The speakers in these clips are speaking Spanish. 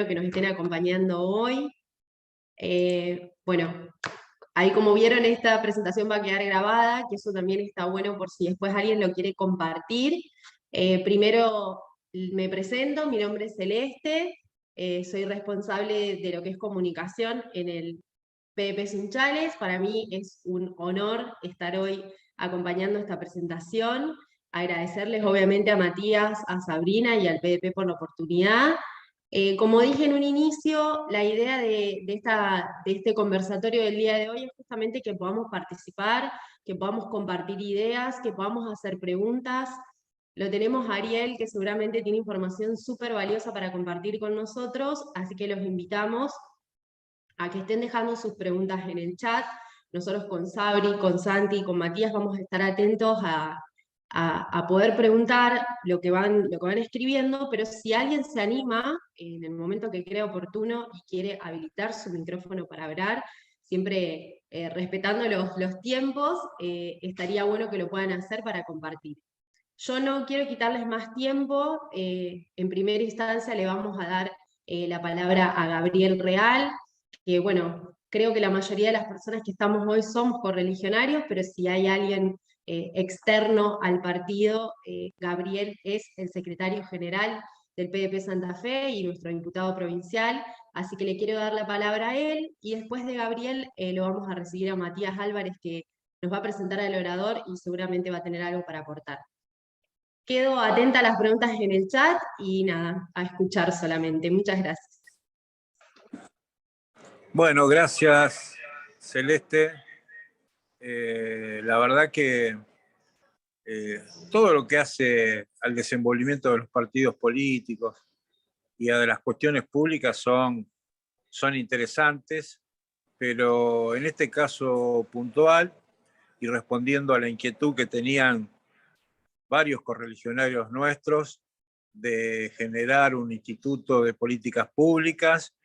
que nos estén acompañando hoy. Bueno, ahí como vieron esta presentación va a quedar grabada, que eso también está bueno por si después alguien lo quiere compartir. Primero me presento, mi nombre es Celeste, soy responsable de lo que es comunicación en el PDP Sunchales. Para mí es un honor estar hoy acompañando esta presentación. Agradecerles obviamente a Matías, a Sabrina y al PDP por la oportunidad. Como dije en un inicio, la idea de este conversatorio del día de hoy es justamente que podamos participar, que podamos compartir ideas, que podamos hacer preguntas. Lo tenemos a Ariel, que seguramente tiene información súper valiosa para compartir con nosotros, así que los invitamos a que estén dejando sus preguntas en el chat. Nosotros con Sabri, con Santi y con Matías vamos a estar atentos a poder preguntar lo que van escribiendo, pero si alguien se anima, en el momento que crea oportuno y quiere habilitar su micrófono para hablar, siempre respetando los tiempos, estaría bueno que lo puedan hacer para compartir. Yo no quiero quitarles más tiempo, en primera instancia le vamos a dar la palabra a Gabriel Real, que bueno, creo que la mayoría de las personas que estamos hoy somos correligionarios, pero si hay alguien externo al partido, Gabriel es el secretario general del PDP Santa Fe y nuestro diputado provincial, así que le quiero dar la palabra a él, y después de Gabriel lo vamos a recibir a Matías Álvarez, que nos va a presentar al orador y seguramente va a tener algo para aportar. Quedo atenta a las preguntas en el chat y nada, a escuchar solamente. Muchas gracias. Bueno, gracias, Celeste. La verdad que todo lo que hace al desenvolvimiento de los partidos políticos y a de las cuestiones públicas son interesantes, pero en este caso puntual, y respondiendo a la inquietud que tenían varios correligionarios nuestros de generar un instituto de políticas públicas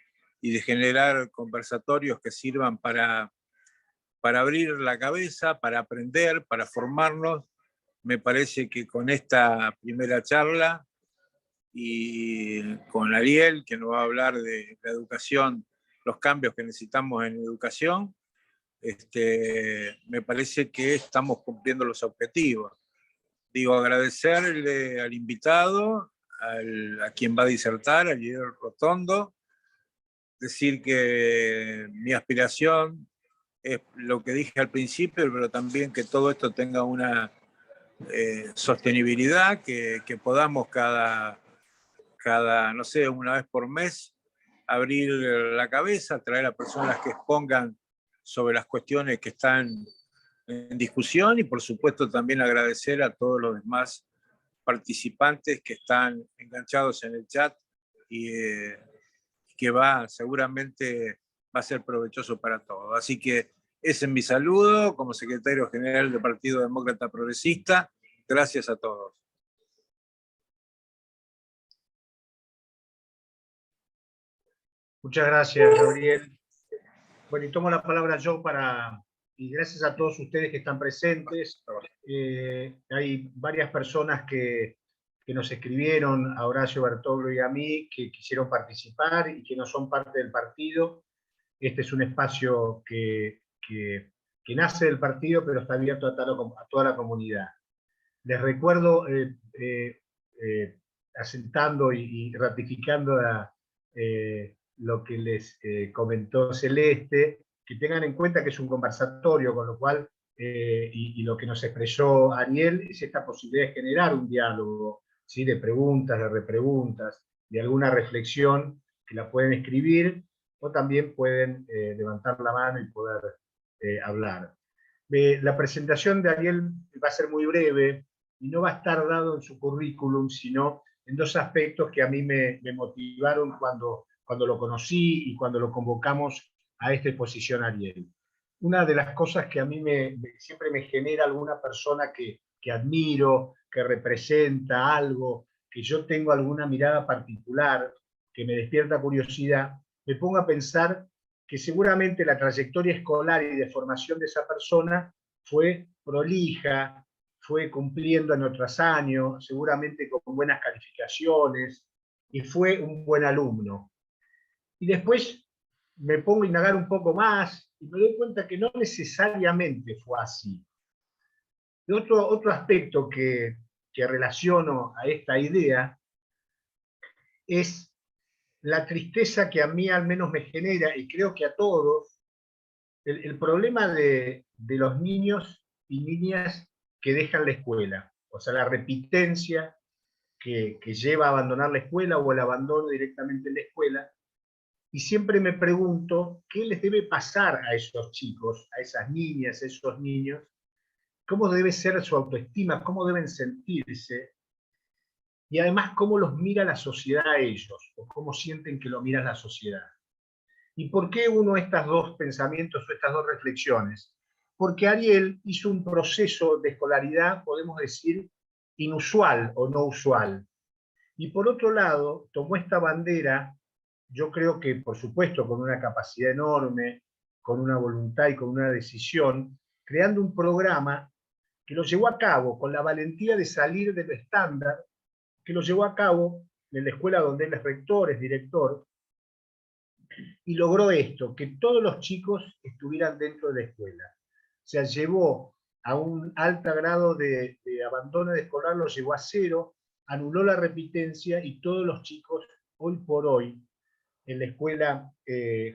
y de generar conversatorios que sirvan para abrir la cabeza, para aprender, para formarnos. Me parece que con esta primera charla y con Ariel, que nos va a hablar de la educación, los cambios que necesitamos en educación, me parece que estamos cumpliendo los objetivos. Digo, agradecerle al invitado, a quien va a disertar, a Guillermo Rotondo, decir que mi aspiración es lo que dije al principio, pero también que todo esto tenga una sostenibilidad, que podamos cada, no sé, una vez por mes, abrir la cabeza, traer a personas que expongan sobre las cuestiones que están en discusión, y por supuesto también agradecer a todos los demás participantes que están enganchados en el chat y que seguramente va a ser provechoso para todos. Así que ese es mi saludo como secretario general del Partido Demócrata Progresista. Gracias a todos. Muchas gracias, Gabriel. Bueno, y tomo la palabra yo y gracias a todos ustedes que están presentes. Hay varias personas que nos escribieron, a Horacio Bertoglo y a mí, que quisieron participar y que no son parte del partido. Este es un espacio que nace del partido, pero está abierto a toda la comunidad. Les recuerdo, asentando y ratificando lo que les comentó Celeste, que tengan en cuenta que es un conversatorio, con lo cual, y lo que nos expresó Ariel, es esta posibilidad de generar un diálogo, ¿sí? De preguntas, de repreguntas, de alguna reflexión, que la pueden escribir, o también pueden levantar la mano y poder hablar. La presentación de Ariel va a ser muy breve, y no va a estar dado en su currículum, sino en dos aspectos que a mí me motivaron cuando lo conocí y cuando lo convocamos a esta exposición Ariel. Una de las cosas que a mí siempre me genera alguna persona que admiro, que representa algo, que yo tengo alguna mirada particular, que me despierta curiosidad, me pongo a pensar que seguramente la trayectoria escolar y de formación de esa persona fue prolija, fue cumpliendo en otros años, seguramente con buenas calificaciones, y fue un buen alumno. Y después me pongo a indagar un poco más y me doy cuenta que no necesariamente fue así. Y otro aspecto que relaciono a esta idea es la tristeza que a mí al menos me genera, y creo que a todos, el problema de los niños y niñas que dejan la escuela. O sea, la repitencia que lleva a abandonar la escuela o el abandono directamente en la escuela. Y siempre me pregunto qué les debe pasar a esos chicos, a esas niñas, a esos niños, cómo debe ser su autoestima, cómo deben sentirse, y además cómo los mira la sociedad a ellos, o cómo sienten que lo mira la sociedad. ¿Y por qué uno estos dos pensamientos o estas dos reflexiones? Porque Ariel hizo un proceso de escolaridad, podemos decir, inusual o no usual. Y por otro lado, tomó esta bandera, yo creo que, por supuesto, con una capacidad enorme, con una voluntad y con una decisión, creando un programa que lo llevó a cabo con la valentía de salir del estándar, que lo llevó a cabo en la escuela donde él es rector, es director, y logró esto, que todos los chicos estuvieran dentro de la escuela. O sea, llevó a un alto grado de abandono escolar, lo llevó a cero, anuló la repitencia y todos los chicos, hoy por hoy, en la escuela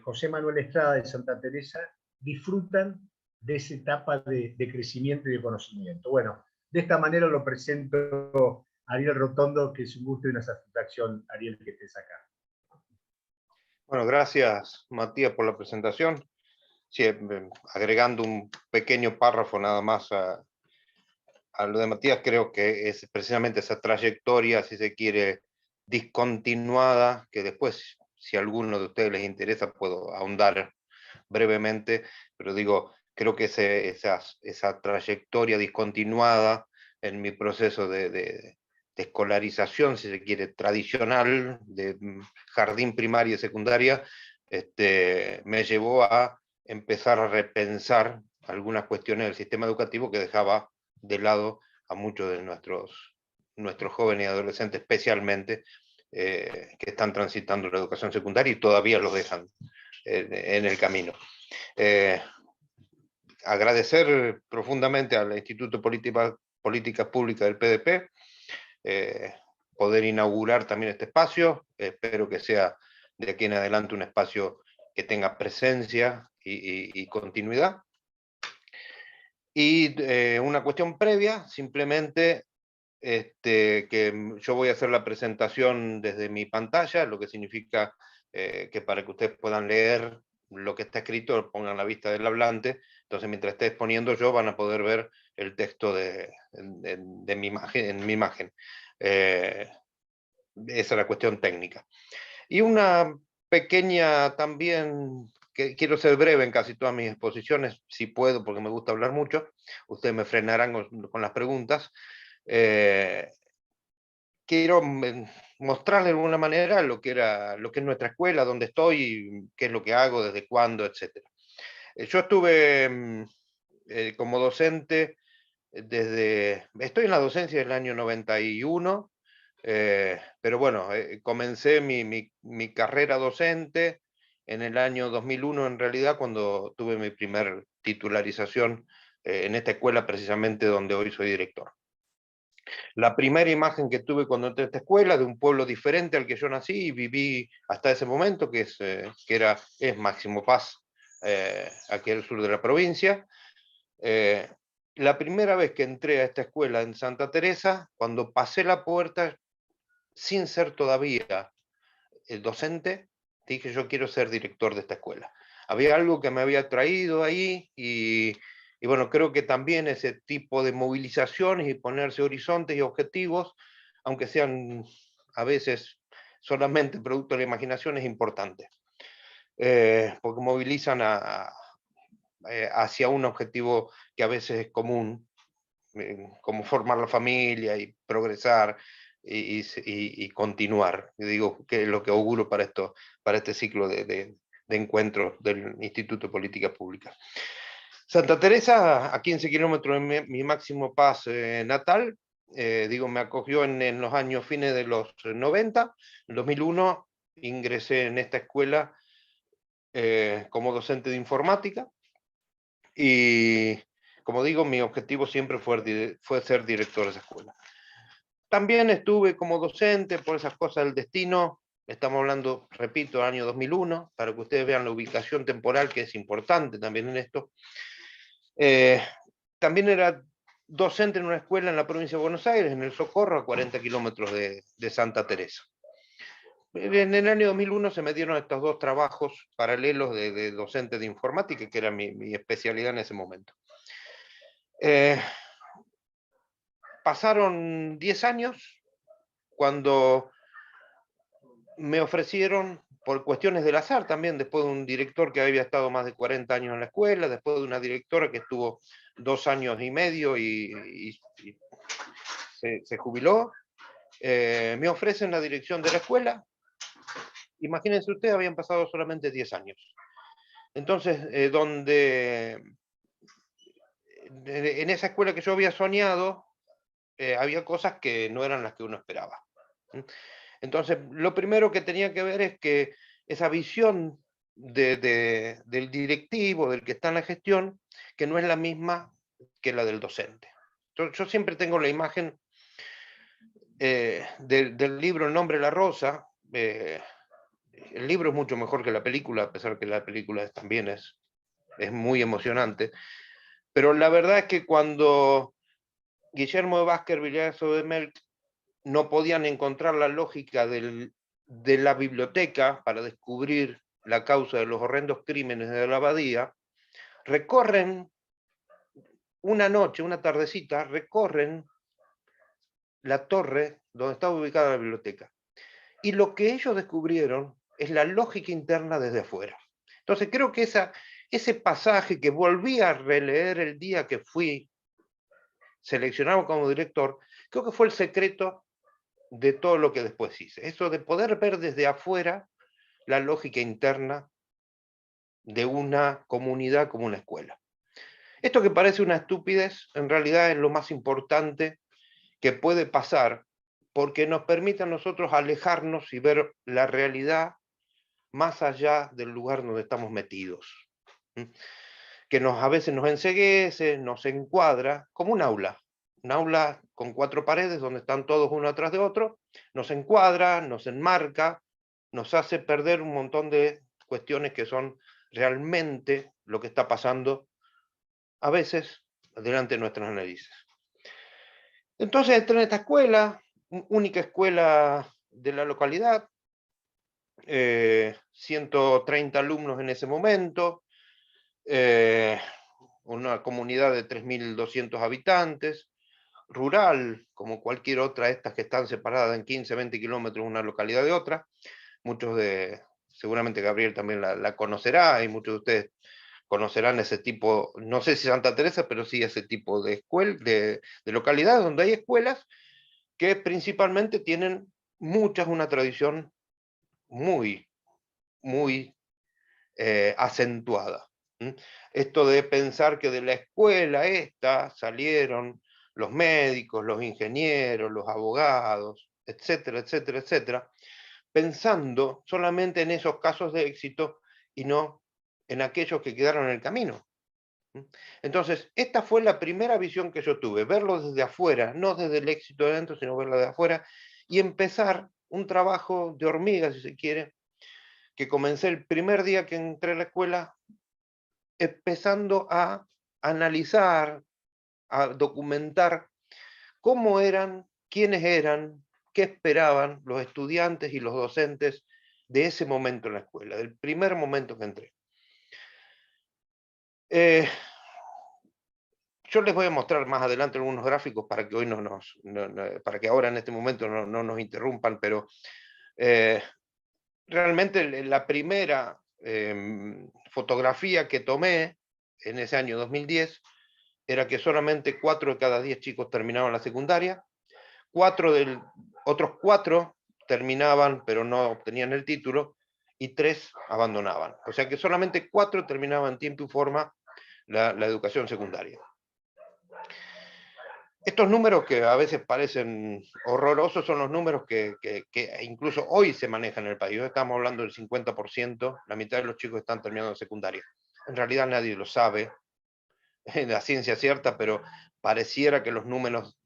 José Manuel Estrada de Santa Teresa, disfrutan de esa etapa de crecimiento y de conocimiento. Bueno, de esta manera lo presento a Ariel Rotondo, que es un gusto y una satisfacción, Ariel, que estés acá. Bueno, gracias Matías por la presentación. Sí, agregando un pequeño párrafo nada más a lo de Matías, creo que es precisamente esa trayectoria, si se quiere, discontinuada, que después, si a alguno de ustedes les interesa, puedo ahondar brevemente, pero digo, creo que esa trayectoria discontinuada en mi proceso de escolarización, si se quiere, tradicional, de jardín, primaria y secundaria, me llevó a empezar a repensar algunas cuestiones del sistema educativo que dejaba de lado a muchos de nuestros jóvenes y adolescentes, especialmente, que están transitando la educación secundaria y todavía los dejan en el camino. Agradecer profundamente al Instituto Políticas Públicas del PDP, poder inaugurar también este espacio. Espero que sea de aquí en adelante un espacio que tenga presencia y continuidad. Y una cuestión previa, simplemente que yo voy a hacer la presentación desde mi pantalla, lo que significa que para que ustedes puedan leer lo que está escrito, lo pongan a la vista del hablante. Entonces, mientras esté exponiendo yo, van a poder ver el texto de mi imagen, en mi imagen. Esa es la cuestión técnica. Y una pequeña también, que quiero ser breve en casi todas mis exposiciones, si puedo, porque me gusta hablar mucho, ustedes me frenarán con las preguntas. Quiero mostrarles de alguna manera lo que es nuestra escuela, dónde estoy, qué es lo que hago, desde cuándo, etc. Yo estuve como docente estoy en la docencia del año 91, pero bueno, comencé mi carrera docente en el año 2001, en realidad, cuando tuve mi primer titularización en esta escuela, precisamente donde hoy soy director. La primera imagen que tuve cuando entré a esta escuela, de un pueblo diferente al que yo nací y viví hasta ese momento, que es Máximo Paz, aquí al sur de la provincia. La primera vez que entré a esta escuela en Santa Teresa, cuando pasé la puerta, sin ser todavía docente, dije: yo quiero ser director de esta escuela. Había algo que me había traído ahí y bueno, creo que también ese tipo de movilizaciones y ponerse horizontes y objetivos, aunque sean a veces solamente producto de la imaginación, es importante, porque movilizan hacia un objetivo que a veces es común, como formar la familia y progresar y continuar. Y digo que es lo que auguro para este ciclo de encuentros del Instituto de Políticas Públicas. Santa Teresa, a 15 kilómetros de mi Máximo Paz natal, me acogió en los años fines de los 90, en 2001 ingresé en esta escuela como docente de informática y, como digo, mi objetivo siempre fue ser director de esa escuela. También estuve como docente por esas cosas del destino. Estamos hablando, repito, del año 2001, para que ustedes vean la ubicación temporal, que es importante también en esto. También era docente en una escuela en la provincia de Buenos Aires, en el Socorro, a 40 kilómetros de Santa Teresa. En el año 2001 se me dieron estos dos trabajos paralelos de docente de informática, que era mi especialidad en ese momento. Pasaron 10 años cuando me ofrecieron, por cuestiones del azar también, después de un director que había estado más de 40 años en la escuela, después de una directora que estuvo 2 años y medio y se jubiló, me ofrecen la dirección de la escuela. Imagínense ustedes, habían pasado solamente 10 años. Entonces, en esa escuela que yo había soñado, había cosas que no eran las que uno esperaba. Entonces, lo primero que tenía que ver es que esa visión del directivo, del que está en la gestión, que no es la misma que la del docente. Yo siempre tengo la imagen del libro El nombre de la rosa. El libro es mucho mejor que la película, a pesar que la película también es muy emocionante. Pero la verdad es que cuando Guillermo de Baskerville y de Melk no podían encontrar la lógica de la biblioteca para descubrir la causa de los horrendos crímenes de la abadía, recorren una noche, una tardecita, recorren la torre donde estaba ubicada la biblioteca. Y lo que ellos descubrieron es la lógica interna desde afuera. Entonces creo que ese pasaje que volví a releer el día que fui seleccionado como director, creo que fue el secreto de todo lo que después hice. Eso de poder ver desde afuera la lógica interna de una comunidad como una escuela. Esto que parece una estupidez, en realidad es lo más importante que puede pasar, porque nos permite a nosotros alejarnos y ver la realidad más allá del lugar donde estamos metidos. Que a veces nos enceguece, nos encuadra, como un aula con 4 paredes donde están todos uno atrás de otro, nos encuadra, nos enmarca, nos hace perder un montón de cuestiones que son realmente lo que está pasando a veces delante de nuestros análisis. Entonces entré en esta escuela, única escuela de la localidad, 130 alumnos en ese momento, una comunidad de 3.200 habitantes, rural, como cualquier otra de estas que están separadas en 15, 20 kilómetros una localidad de otra. Seguramente Gabriel también la conocerá, y muchos de ustedes conocerán ese tipo, no sé si Santa Teresa, pero sí ese tipo de localidades donde hay escuelas que principalmente tienen una tradición muy, muy acentuada. Esto de pensar que de la escuela esta salieron los médicos, los ingenieros, los abogados, etcétera, etcétera, etcétera, pensando solamente en esos casos de éxito y no en aquellos que quedaron en el camino. Entonces, esta fue la primera visión que yo tuve, verlo desde afuera, no desde el éxito de dentro, sino verlo de afuera, y empezar un trabajo de hormiga, si se quiere, que comencé el primer día que entré a la escuela, empezando a analizar, a documentar cómo eran, quiénes eran, qué esperaban los estudiantes y los docentes de ese momento en la escuela, del primer momento que entré. Yo les voy a mostrar más adelante algunos gráficos para que hoy para que ahora en este momento no nos interrumpan, pero realmente la primera fotografía que tomé en ese año 2010 era que solamente 4 de cada 10 chicos terminaban la secundaria, otros 4 terminaban pero no obtenían el título, y 3 abandonaban. O sea que solamente 4 terminaban en tiempo y forma la educación secundaria. Estos números que a veces parecen horrorosos son los números que incluso hoy se manejan en el país. Hoy estamos hablando del 50%, la mitad de los chicos están terminando secundaria. En realidad nadie lo sabe, en la ciencia cierta, pero pareciera que los números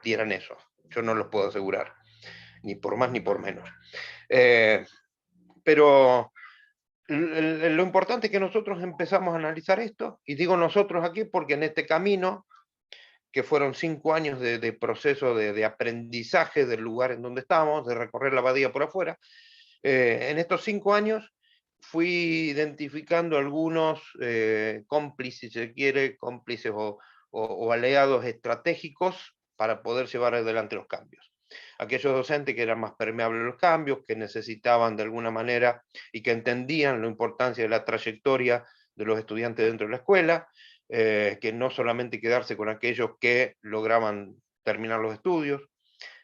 dieran eso. Yo no los puedo asegurar, ni por más ni por menos. Pero lo importante es que nosotros empezamos a analizar esto, y digo nosotros aquí porque en este camino, que fueron 5 años de proceso de aprendizaje del lugar en donde estamos, de recorrer la abadía por afuera, en estos 5 años fui identificando algunos cómplices, si se quiere, cómplices o aliados estratégicos para poder llevar adelante los cambios. Aquellos docentes que eran más permeables a los cambios, que necesitaban de alguna manera y que entendían la importancia de la trayectoria de los estudiantes dentro de la escuela, que no solamente quedarse con aquellos que lograban terminar los estudios.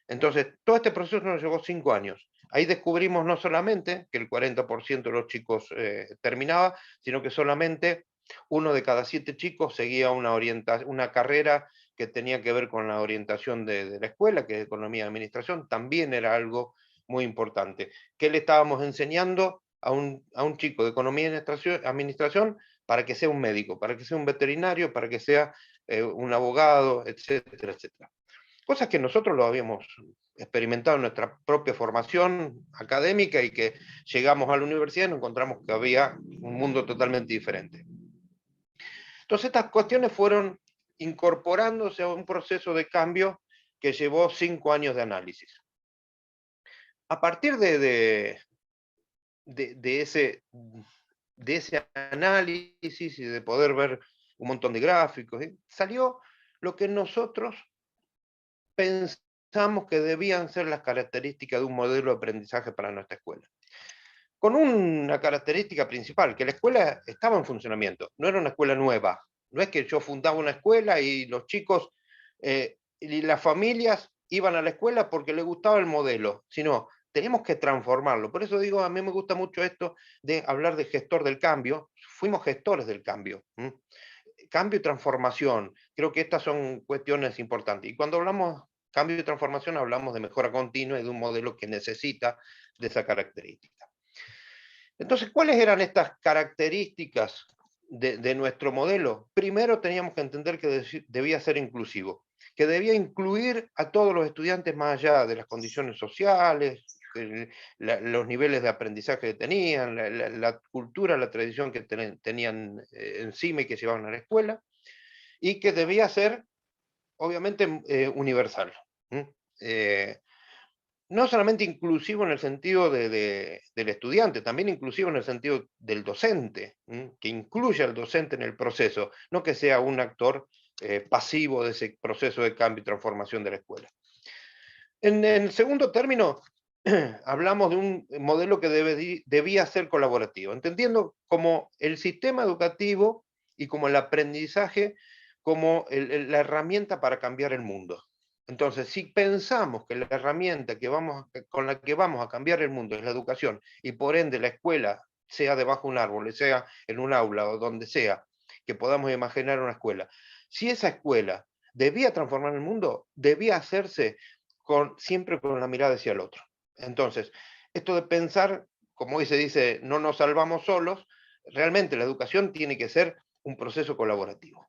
Entonces, todo este proceso nos llevó 5 años. Ahí descubrimos no solamente que el 40% de los chicos terminaba, sino que solamente 1 de cada 7 chicos seguía una carrera que tenía que ver con la orientación de la escuela, que es Economía y Administración. También era algo muy importante. ¿Qué le estábamos enseñando a un chico de Economía y Administración para que sea un médico, para que sea un veterinario, para que sea un abogado, etcétera, etcétera? Cosas que nosotros lo habíamos experimentado en nuestra propia formación académica, y que llegamos a la universidad y nos encontramos que había un mundo totalmente diferente. Entonces estas cuestiones fueron incorporándose a un proceso de cambio que llevó 5 años de análisis. A partir de ese análisis y de poder ver un montón de gráficos, salió lo que nosotros pensamos que debían ser las características de un modelo de aprendizaje para nuestra escuela. Con una característica principal, que la escuela estaba en funcionamiento, no era una escuela nueva. No es que yo fundaba una escuela y los chicos y las familias iban a la escuela porque les gustaba el modelo, sino tenemos que transformarlo. Por eso digo, a mí me gusta mucho esto de hablar de gestor del cambio. Fuimos gestores del cambio. Cambio y transformación, creo que estas son cuestiones importantes. Y cuando hablamos cambio y transformación, hablamos de mejora continua y de un modelo que necesita de esa característica. Entonces, ¿cuáles eran estas características de nuestro modelo? Primero teníamos que entender que debía ser inclusivo, que debía incluir a todos los estudiantes más allá de las condiciones sociales, los niveles de aprendizaje que tenían, la cultura, la tradición que tenían encima y que llevaban a la escuela, y que debía ser, obviamente, universal. No solamente inclusivo en el sentido del estudiante, también inclusivo en el sentido del docente, que incluya al docente en el proceso, no que sea un actor pasivo de ese proceso de cambio y transformación de la escuela. En el segundo término, hablamos de un modelo que debía ser colaborativo, entendiendo como el sistema educativo y como el aprendizaje como la herramienta para cambiar el mundo. Entonces, si pensamos que la herramienta con la que vamos a cambiar el mundo es la educación, y por ende la escuela, sea debajo de un árbol, sea en un aula o donde sea, que podamos imaginar una escuela, si esa escuela debía transformar el mundo, debía hacerse siempre con la mirada hacia el otro. Entonces, esto de pensar, como hoy se dice, no nos salvamos solos, realmente la educación tiene que ser un proceso colaborativo.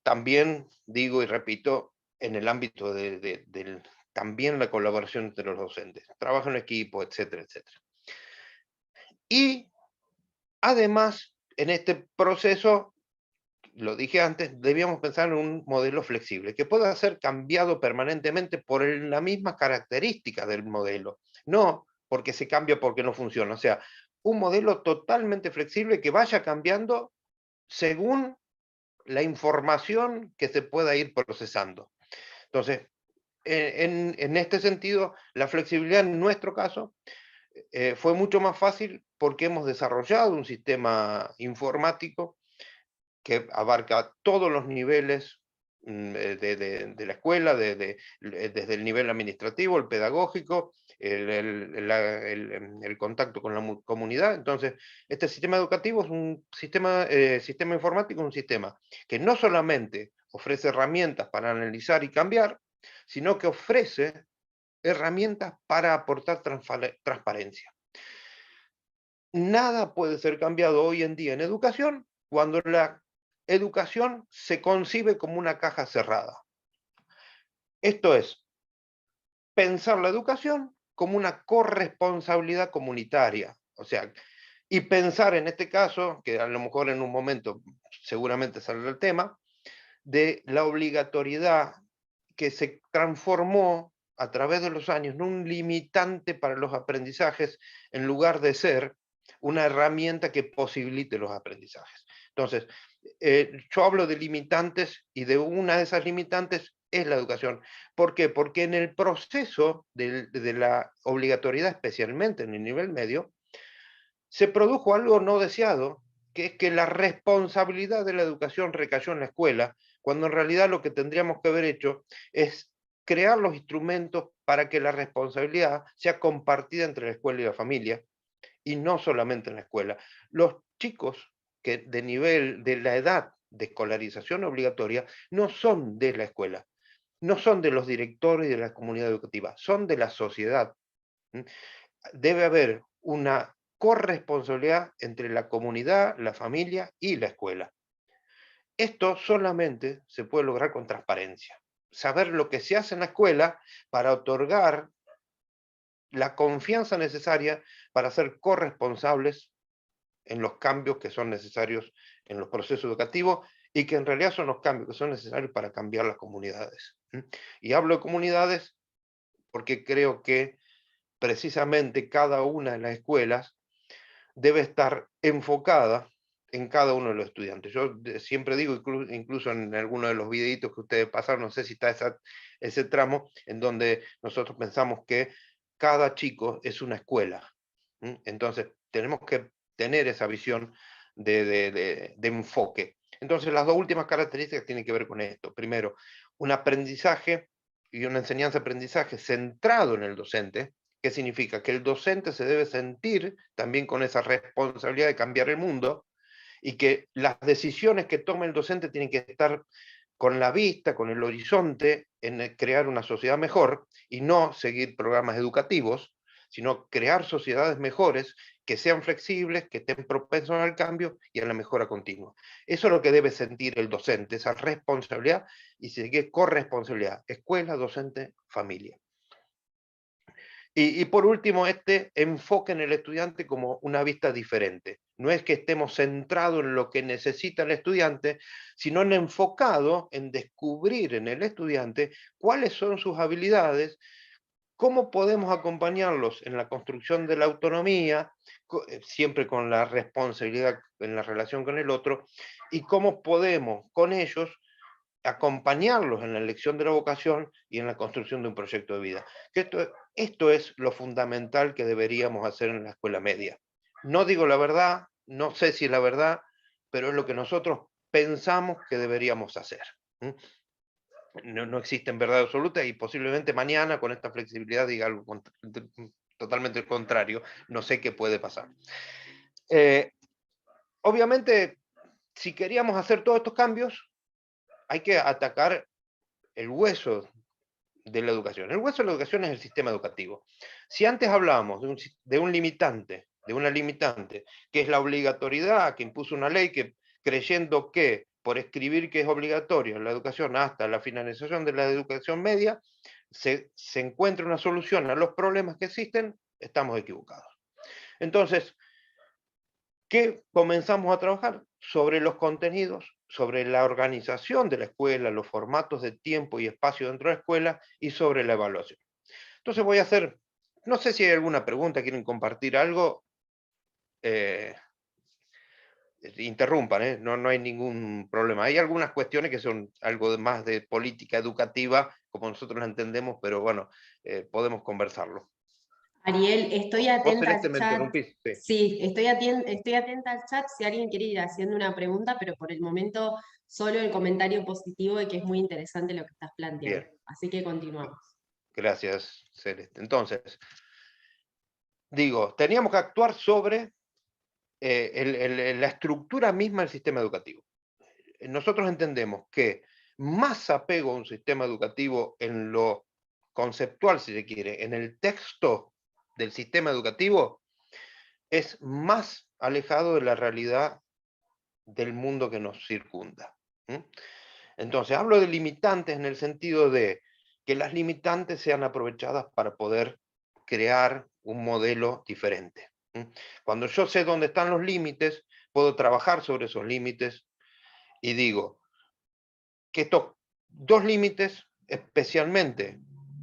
También digo y repito, en el ámbito también la colaboración entre los docentes, trabajo en equipo, etcétera, etcétera. Y además, en este proceso, lo dije antes, debíamos pensar en un modelo flexible, que pueda ser cambiado permanentemente por la misma característica del modelo, no porque se cambia porque no funciona. O sea, un modelo totalmente flexible que vaya cambiando según la información que se pueda ir procesando. Entonces, en este sentido, la flexibilidad en nuestro caso fue mucho más fácil porque hemos desarrollado un sistema informático que abarca todos los niveles de la escuela, desde el nivel administrativo, el pedagógico, el contacto con la comunidad. Entonces, este sistema educativo es un sistema informático, un sistema que no solamente ofrece herramientas para analizar y cambiar, sino que ofrece herramientas para aportar transparencia. Nada puede ser cambiado hoy en día en educación cuando la educación se concibe como una caja cerrada. Esto es, pensar la educación como una corresponsabilidad comunitaria. O sea, y pensar en este caso, que a lo mejor en un momento seguramente saldrá el tema, de la obligatoriedad que se transformó a través de los años en un limitante para los aprendizajes en lugar de ser una herramienta que posibilite los aprendizajes. Entonces, yo hablo de limitantes y de una de esas limitantes es la educación. ¿Por qué? Porque en el proceso de la obligatoriedad, especialmente en el nivel medio, se produjo algo no deseado, que es que la responsabilidad de la educación recayó en la escuela, cuando en realidad lo que tendríamos que haber hecho es crear los instrumentos para que la responsabilidad sea compartida entre la escuela y la familia, y no solamente en la escuela. Los chicos que de nivel de la edad de escolarización obligatoria no son de la escuela, no son de los directores y de la comunidad educativa, son de la sociedad. Debe haber una corresponsabilidad entre la comunidad, la familia y la escuela. Esto solamente se puede lograr con transparencia. Saber lo que se hace en la escuela para otorgar la confianza necesaria para ser corresponsables en los cambios que son necesarios en los procesos educativos y que en realidad son los cambios que son necesarios para cambiar las comunidades. Y hablo de comunidades porque creo que precisamente cada una de las escuelas debe estar enfocada en cada uno de los estudiantes. Yo siempre digo, incluso en alguno de los videitos que ustedes pasaron, no sé si está ese tramo, en donde nosotros pensamos que cada chico es una escuela. Entonces, tenemos que tener esa visión de enfoque. Entonces, las dos últimas características tienen que ver con esto. Primero, un aprendizaje y una enseñanza-aprendizaje centrado en el docente. ¿Qué significa? Que el docente se debe sentir también con esa responsabilidad de cambiar el mundo y que las decisiones que tome el docente tienen que estar con la vista, con el horizonte, en crear una sociedad mejor y no seguir programas educativos, sino crear sociedades mejores que sean flexibles, que estén propensos al cambio y a la mejora continua. Eso es lo que debe sentir el docente, esa responsabilidad y seguir corresponsabilidad, escuela, docente, familia. Y por último, este enfoque en el estudiante como una vista diferente. No es que estemos centrados en lo que necesita el estudiante, sino en enfocado en descubrir en el estudiante cuáles son sus habilidades, cómo podemos acompañarlos en la construcción de la autonomía, siempre con la responsabilidad en la relación con el otro, y cómo podemos con ellos acompañarlos en la elección de la vocación y en la construcción de un proyecto de vida. Que esto es lo fundamental que deberíamos hacer en la escuela media. No digo la verdad, no sé si es la verdad, pero es lo que nosotros pensamos que deberíamos hacer. No existen verdad absoluta y posiblemente mañana con esta flexibilidad diga algo totalmente el contrario. No sé qué puede pasar. Obviamente, si queríamos hacer todos estos cambios, hay que atacar el hueso de la educación. El hueso de la educación es el sistema educativo. Si antes hablábamos de una limitante, que es la obligatoriedad que impuso una ley que creyendo que por escribir que es obligatorio la educación hasta la finalización de la educación media, se encuentra una solución a los problemas que existen, estamos equivocados. Entonces, ¿qué comenzamos a trabajar? Sobre los contenidos, sobre la organización de la escuela, los formatos de tiempo y espacio dentro de la escuela y sobre la evaluación. Entonces voy a hacer, no sé si hay alguna pregunta, quieren compartir algo, interrumpan, no hay ningún problema. Hay algunas cuestiones que son algo más de política educativa, como nosotros la entendemos, pero bueno, podemos conversarlo. Ariel, estoy Vos, atenta Celeste, al me chat. interrumpís. Sí, estoy atenta al chat si alguien quiere ir haciendo una pregunta, pero por el momento solo el comentario positivo de que es muy interesante lo que estás planteando. Bien. Así que continuamos. Gracias, Celeste. Entonces, digo, teníamos que actuar sobre la estructura misma del sistema educativo. Nosotros entendemos que más apego a un sistema educativo en lo conceptual, si se quiere, en el texto del sistema educativo, es más alejado de la realidad del mundo que nos circunda. Entonces, hablo de limitantes en el sentido de que las limitantes sean aprovechadas para poder crear un modelo diferente. Cuando yo sé dónde están los límites, puedo trabajar sobre esos límites y digo que estos dos límites, especialmente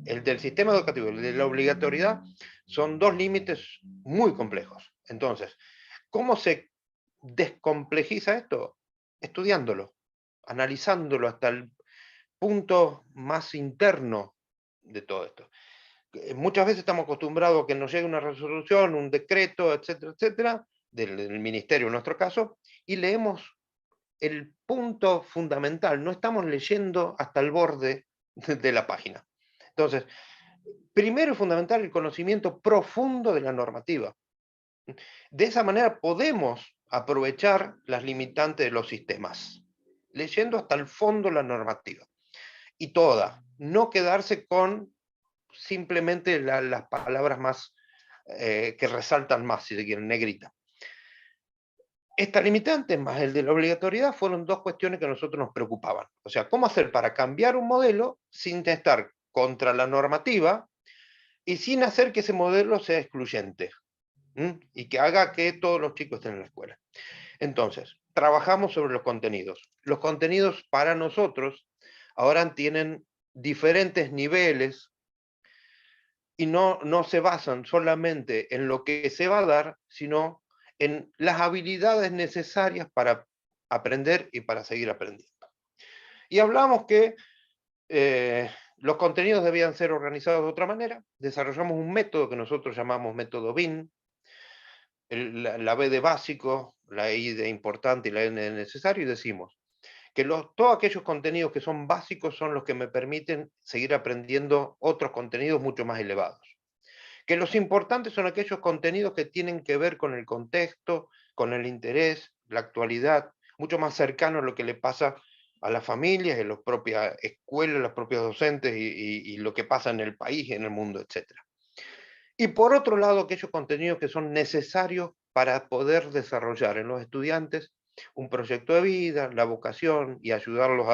el del sistema educativo y el de la obligatoriedad, son dos límites muy complejos. Entonces, ¿cómo se descomplejiza esto? Estudiándolo, analizándolo hasta el punto más interno de todo esto. Muchas veces estamos acostumbrados a que nos llegue una resolución, un decreto, etcétera, etcétera, del ministerio en nuestro caso, y leemos el punto fundamental, no estamos leyendo hasta el borde de la página. Entonces, primero y fundamental el conocimiento profundo de la normativa. De esa manera podemos aprovechar las limitantes de los sistemas, leyendo hasta el fondo la normativa. Y toda, no quedarse con simplemente las palabras más que resaltan más, si se quiere, en negrita. Esta limitante más el de la obligatoriedad fueron dos cuestiones que a nosotros nos preocupaban. O sea, ¿cómo hacer para cambiar un modelo sin estar contra la normativa y sin hacer que ese modelo sea excluyente? Y que haga que todos los chicos estén en la escuela. Entonces, trabajamos sobre los contenidos. Los contenidos para nosotros ahora tienen diferentes niveles y no se basan solamente en lo que se va a dar, sino en las habilidades necesarias para aprender y para seguir aprendiendo. Y hablamos que los contenidos debían ser organizados de otra manera. Desarrollamos un método que nosotros llamamos método BIN, la B de básico, la I de importante y la N de necesario, y decimos que todos aquellos contenidos que son básicos son los que me permiten seguir aprendiendo otros contenidos mucho más elevados. Que los importantes son aquellos contenidos que tienen que ver con el contexto, con el interés, la actualidad, mucho más cercano a lo que le pasa a las familias, a las propias escuelas, los propios docentes y lo que pasa en el país, en el mundo, etc. Y por otro lado, aquellos contenidos que son necesarios para poder desarrollar en los estudiantes un proyecto de vida, la vocación y ayudarlos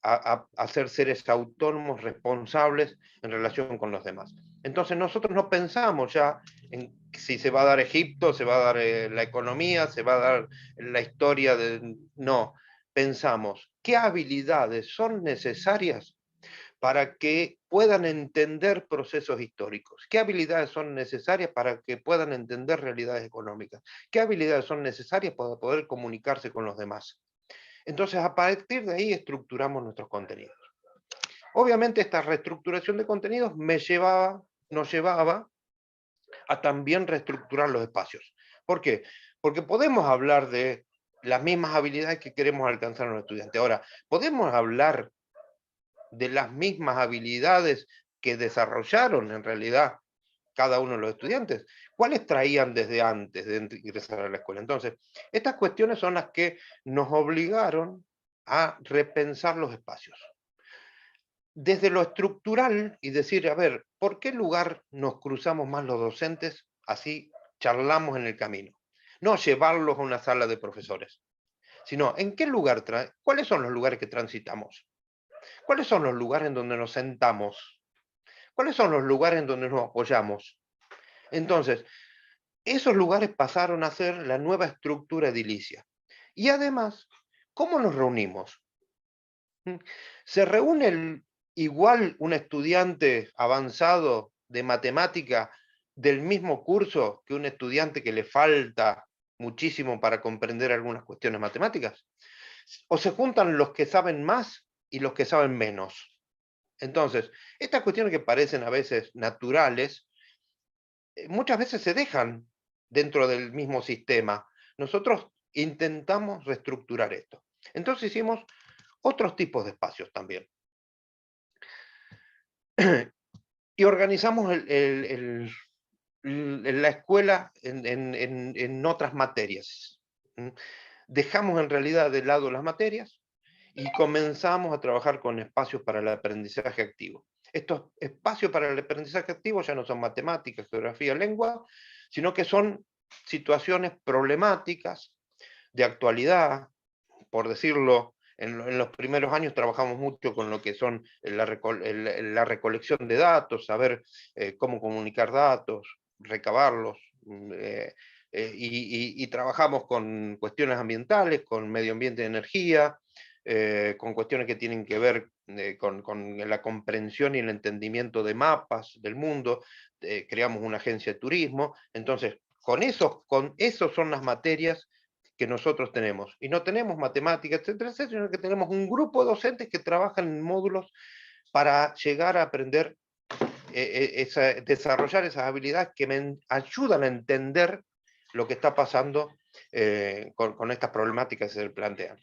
a ser seres autónomos, responsables en relación con los demás. Entonces nosotros no pensamos ya en si se va a dar Egipto, se va a dar la economía, se va a dar la historia de... No, pensamos qué habilidades son necesarias para que puedan entender procesos históricos, qué habilidades son necesarias para que puedan entender realidades económicas, qué habilidades son necesarias para poder comunicarse con los demás. Entonces, a partir de ahí estructuramos nuestros contenidos. Obviamente, esta reestructuración de contenidos nos llevaba a también reestructurar los espacios. ¿Por qué? Porque podemos hablar de las mismas habilidades que queremos alcanzar en los estudiantes. Ahora, podemos hablar de las mismas habilidades que desarrollaron en realidad cada uno de los estudiantes. ¿Cuáles traían desde antes de ingresar a la escuela? Entonces, estas cuestiones son las que nos obligaron a repensar los espacios. Desde lo estructural y decir, a ver, ¿por qué lugar nos cruzamos más los docentes? Así charlamos en el camino. No llevarlos a una sala de profesores, sino ¿en qué lugar cuáles son los lugares que transitamos? ¿Cuáles son los lugares en donde nos sentamos? ¿Cuáles son los lugares en donde nos apoyamos? Entonces, esos lugares pasaron a ser la nueva estructura edilicia. Y además, ¿cómo nos reunimos? ¿Se reúne igual un estudiante avanzado de matemática del mismo curso que un estudiante que le falta muchísimo para comprender algunas cuestiones matemáticas? ¿O se juntan los que saben más y los que saben menos? Entonces, estas cuestiones que parecen a veces naturales, muchas veces se dejan dentro del mismo sistema. Nosotros intentamos reestructurar esto. Entonces hicimos otros tipos de espacios también. Y organizamos la escuela en otras materias. Dejamos en realidad de lado las materias y comenzamos a trabajar con espacios para el aprendizaje activo. Estos espacios para el aprendizaje activo ya no son matemáticas, geografía, lengua, sino que son situaciones problemáticas de actualidad. Por decirlo, en los primeros años trabajamos mucho con lo que son la recolección de datos, saber cómo comunicar datos, recabarlos, y trabajamos con cuestiones ambientales, con medio ambiente y energía, con cuestiones que tienen que ver con la comprensión y el entendimiento de mapas del mundo. Creamos una agencia de turismo. Entonces, con esos son las materias que nosotros tenemos. Y no tenemos matemáticas, etcétera, etcétera, sino que tenemos un grupo de docentes que trabajan en módulos para llegar a aprender, desarrollar esas habilidades que me ayudan a entender lo que está pasando con estas problemáticas que se plantean.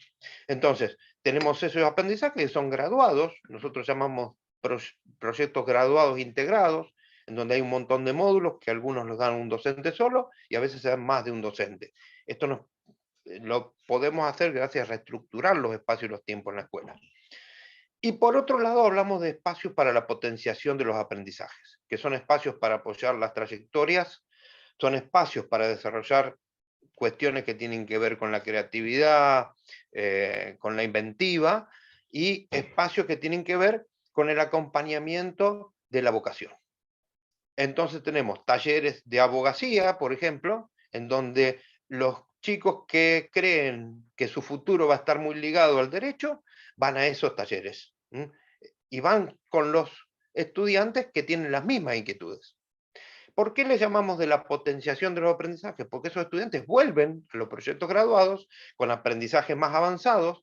Entonces, tenemos esos aprendizajes que son graduados, nosotros llamamos proyectos graduados integrados, en donde hay un montón de módulos que algunos los dan un docente solo y a veces se dan más de un docente. Esto lo podemos hacer gracias a reestructurar los espacios y los tiempos en la escuela. Y por otro lado hablamos de espacios para la potenciación de los aprendizajes, que son espacios para apoyar las trayectorias, son espacios para desarrollar cuestiones que tienen que ver con la creatividad, con la inventiva, y espacios que tienen que ver con el acompañamiento de la vocación. Entonces tenemos talleres de abogacía, por ejemplo, en donde los chicos que creen que su futuro va a estar muy ligado al derecho, van a esos talleres, y van con los estudiantes que tienen las mismas inquietudes. ¿Por qué le llamamos de la potenciación de los aprendizajes? Porque esos estudiantes vuelven a los proyectos graduados con aprendizajes más avanzados,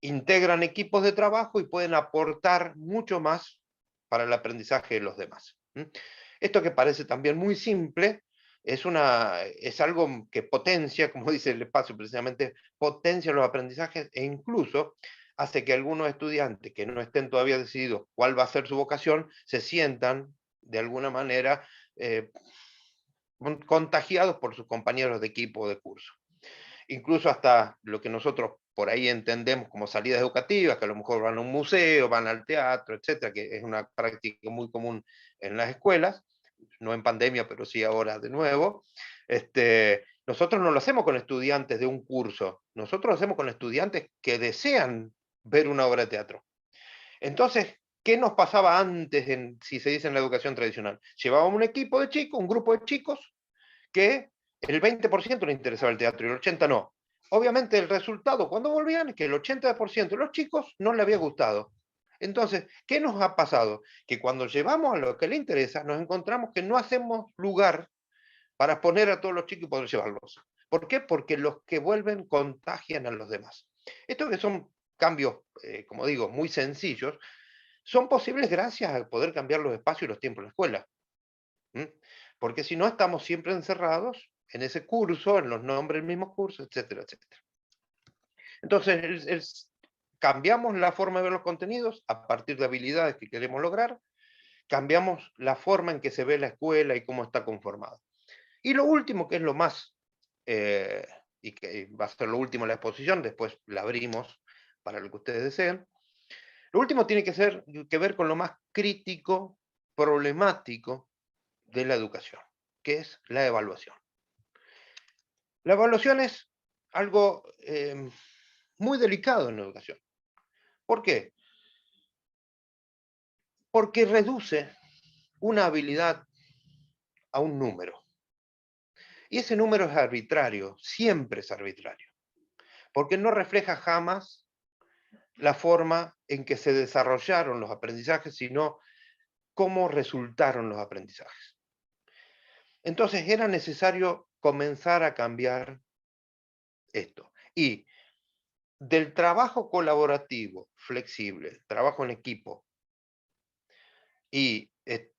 integran equipos de trabajo y pueden aportar mucho más para el aprendizaje de los demás. Esto que parece también muy simple, es algo que potencia, como dice el espacio precisamente, potencia los aprendizajes e incluso hace que algunos estudiantes que no estén todavía decididos cuál va a ser su vocación, se sientan de alguna manera contagiados por sus compañeros de equipo de curso. Incluso hasta lo que nosotros por ahí entendemos como salidas educativas, que a lo mejor van a un museo, van al teatro, etcétera, que es una práctica muy común en las escuelas, no en pandemia, pero sí ahora de nuevo. Nosotros no lo hacemos con estudiantes de un curso, nosotros lo hacemos con estudiantes que desean ver una obra de teatro. Entonces, ¿qué nos pasaba antes, si se dice en la educación tradicional? Llevábamos un equipo de chicos, un grupo de chicos, que el 20% les interesaba el teatro y el 80% no. Obviamente el resultado cuando volvían es que el 80% de los chicos no les había gustado. Entonces, ¿qué nos ha pasado? Que cuando llevamos a lo que les interesa, nos encontramos que no hacemos lugar para poner a todos los chicos y poder llevarlos. ¿Por qué? Porque los que vuelven contagian a los demás. Estos que son cambios, como digo, muy sencillos, son posibles gracias a poder cambiar los espacios y los tiempos en la escuela. Porque si no, estamos siempre encerrados en ese curso, en los nombres del mismo curso, etcétera, etcétera. Entonces, cambiamos la forma de ver los contenidos a partir de habilidades que queremos lograr, cambiamos la forma en que se ve la escuela y cómo está conformada. Y lo último, que es lo más, y que va a ser lo último en la exposición, después la abrimos para lo que ustedes deseen, lo último tiene que ver con lo más crítico, problemático de la educación, que es la evaluación. La evaluación es algo muy delicado en la educación. ¿Por qué? Porque reduce una habilidad a un número. Y ese número es arbitrario, siempre es arbitrario, porque no refleja jamás la forma en que se desarrollaron los aprendizajes, sino cómo resultaron los aprendizajes. Entonces era necesario comenzar a cambiar esto. Y del trabajo colaborativo, flexible, trabajo en equipo y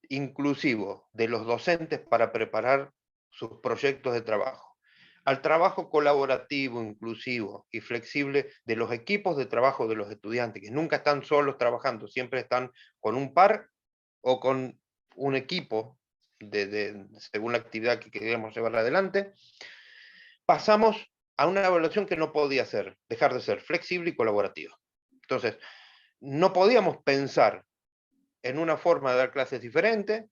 inclusivo de los docentes para preparar sus proyectos de trabajo, al trabajo colaborativo, inclusivo y flexible de los equipos de trabajo de los estudiantes, que nunca están solos trabajando, siempre están con un par o con un equipo según la actividad que queremos llevar adelante, pasamos a una evaluación que no podía dejar de ser flexible y colaborativa. Entonces, no podíamos pensar en una forma de dar clases diferente,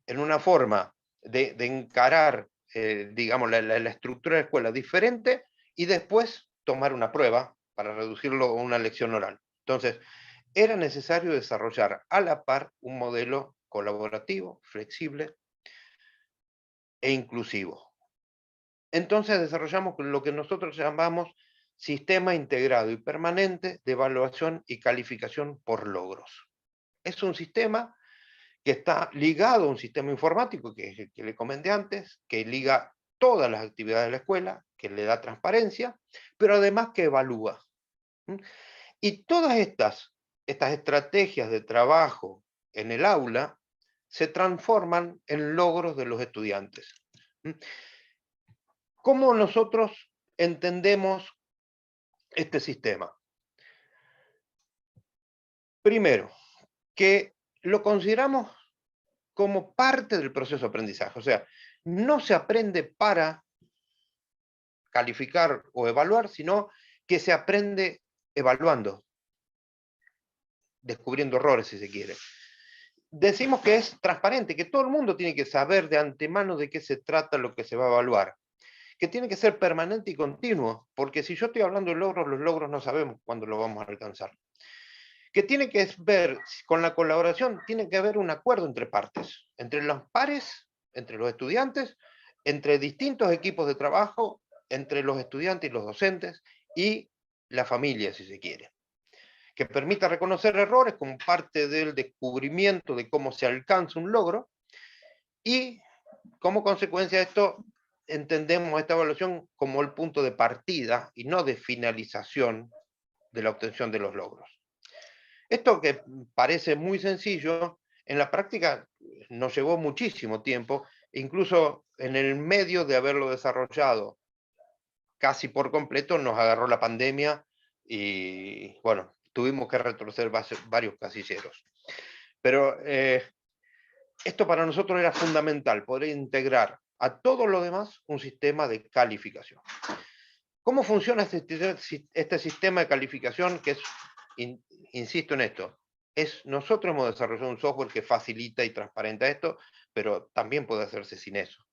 en una forma de encarar, digamos, la estructura de la escuela diferente, y después tomar una prueba para reducirlo a una lección oral. Entonces, era necesario desarrollar a la par un modelo colaborativo, flexible e inclusivo. Entonces desarrollamos lo que nosotros llamamos sistema integrado y permanente de evaluación y calificación por logros. Es un sistema que está ligado a un sistema informático, que es el que le comenté antes, que liga todas las actividades de la escuela, que le da transparencia, pero además que evalúa. Y todas estas estrategias de trabajo en el aula se transforman en logros de los estudiantes. ¿Cómo nosotros entendemos este sistema? Primero, que lo consideramos como parte del proceso de aprendizaje. O sea, no se aprende para calificar o evaluar, sino que se aprende evaluando, descubriendo errores, si se quiere. Decimos que es transparente, que todo el mundo tiene que saber de antemano de qué se trata lo que se va a evaluar, que tiene que ser permanente y continuo, porque si yo estoy hablando de logros, los logros no sabemos cuándo los vamos a alcanzar. Que tiene que ver con la colaboración, tiene que haber un acuerdo entre partes, entre los pares, entre los estudiantes, entre distintos equipos de trabajo, entre los estudiantes y los docentes, y la familia, si se quiere. Que permita reconocer errores como parte del descubrimiento de cómo se alcanza un logro, y como consecuencia de esto, entendemos esta evaluación como el punto de partida y no de finalización de la obtención de los logros. Esto que parece muy sencillo, en la práctica nos llevó muchísimo tiempo, incluso en el medio de haberlo desarrollado casi por completo nos agarró la pandemia y bueno, tuvimos que retroceder varios casilleros. Pero esto para nosotros era fundamental, poder integrar a todo lo demás un sistema de calificación. ¿Cómo funciona este sistema de calificación? Que es, insisto en esto, nosotros hemos desarrollado un software que facilita y transparenta esto, pero también puede hacerse sin eso.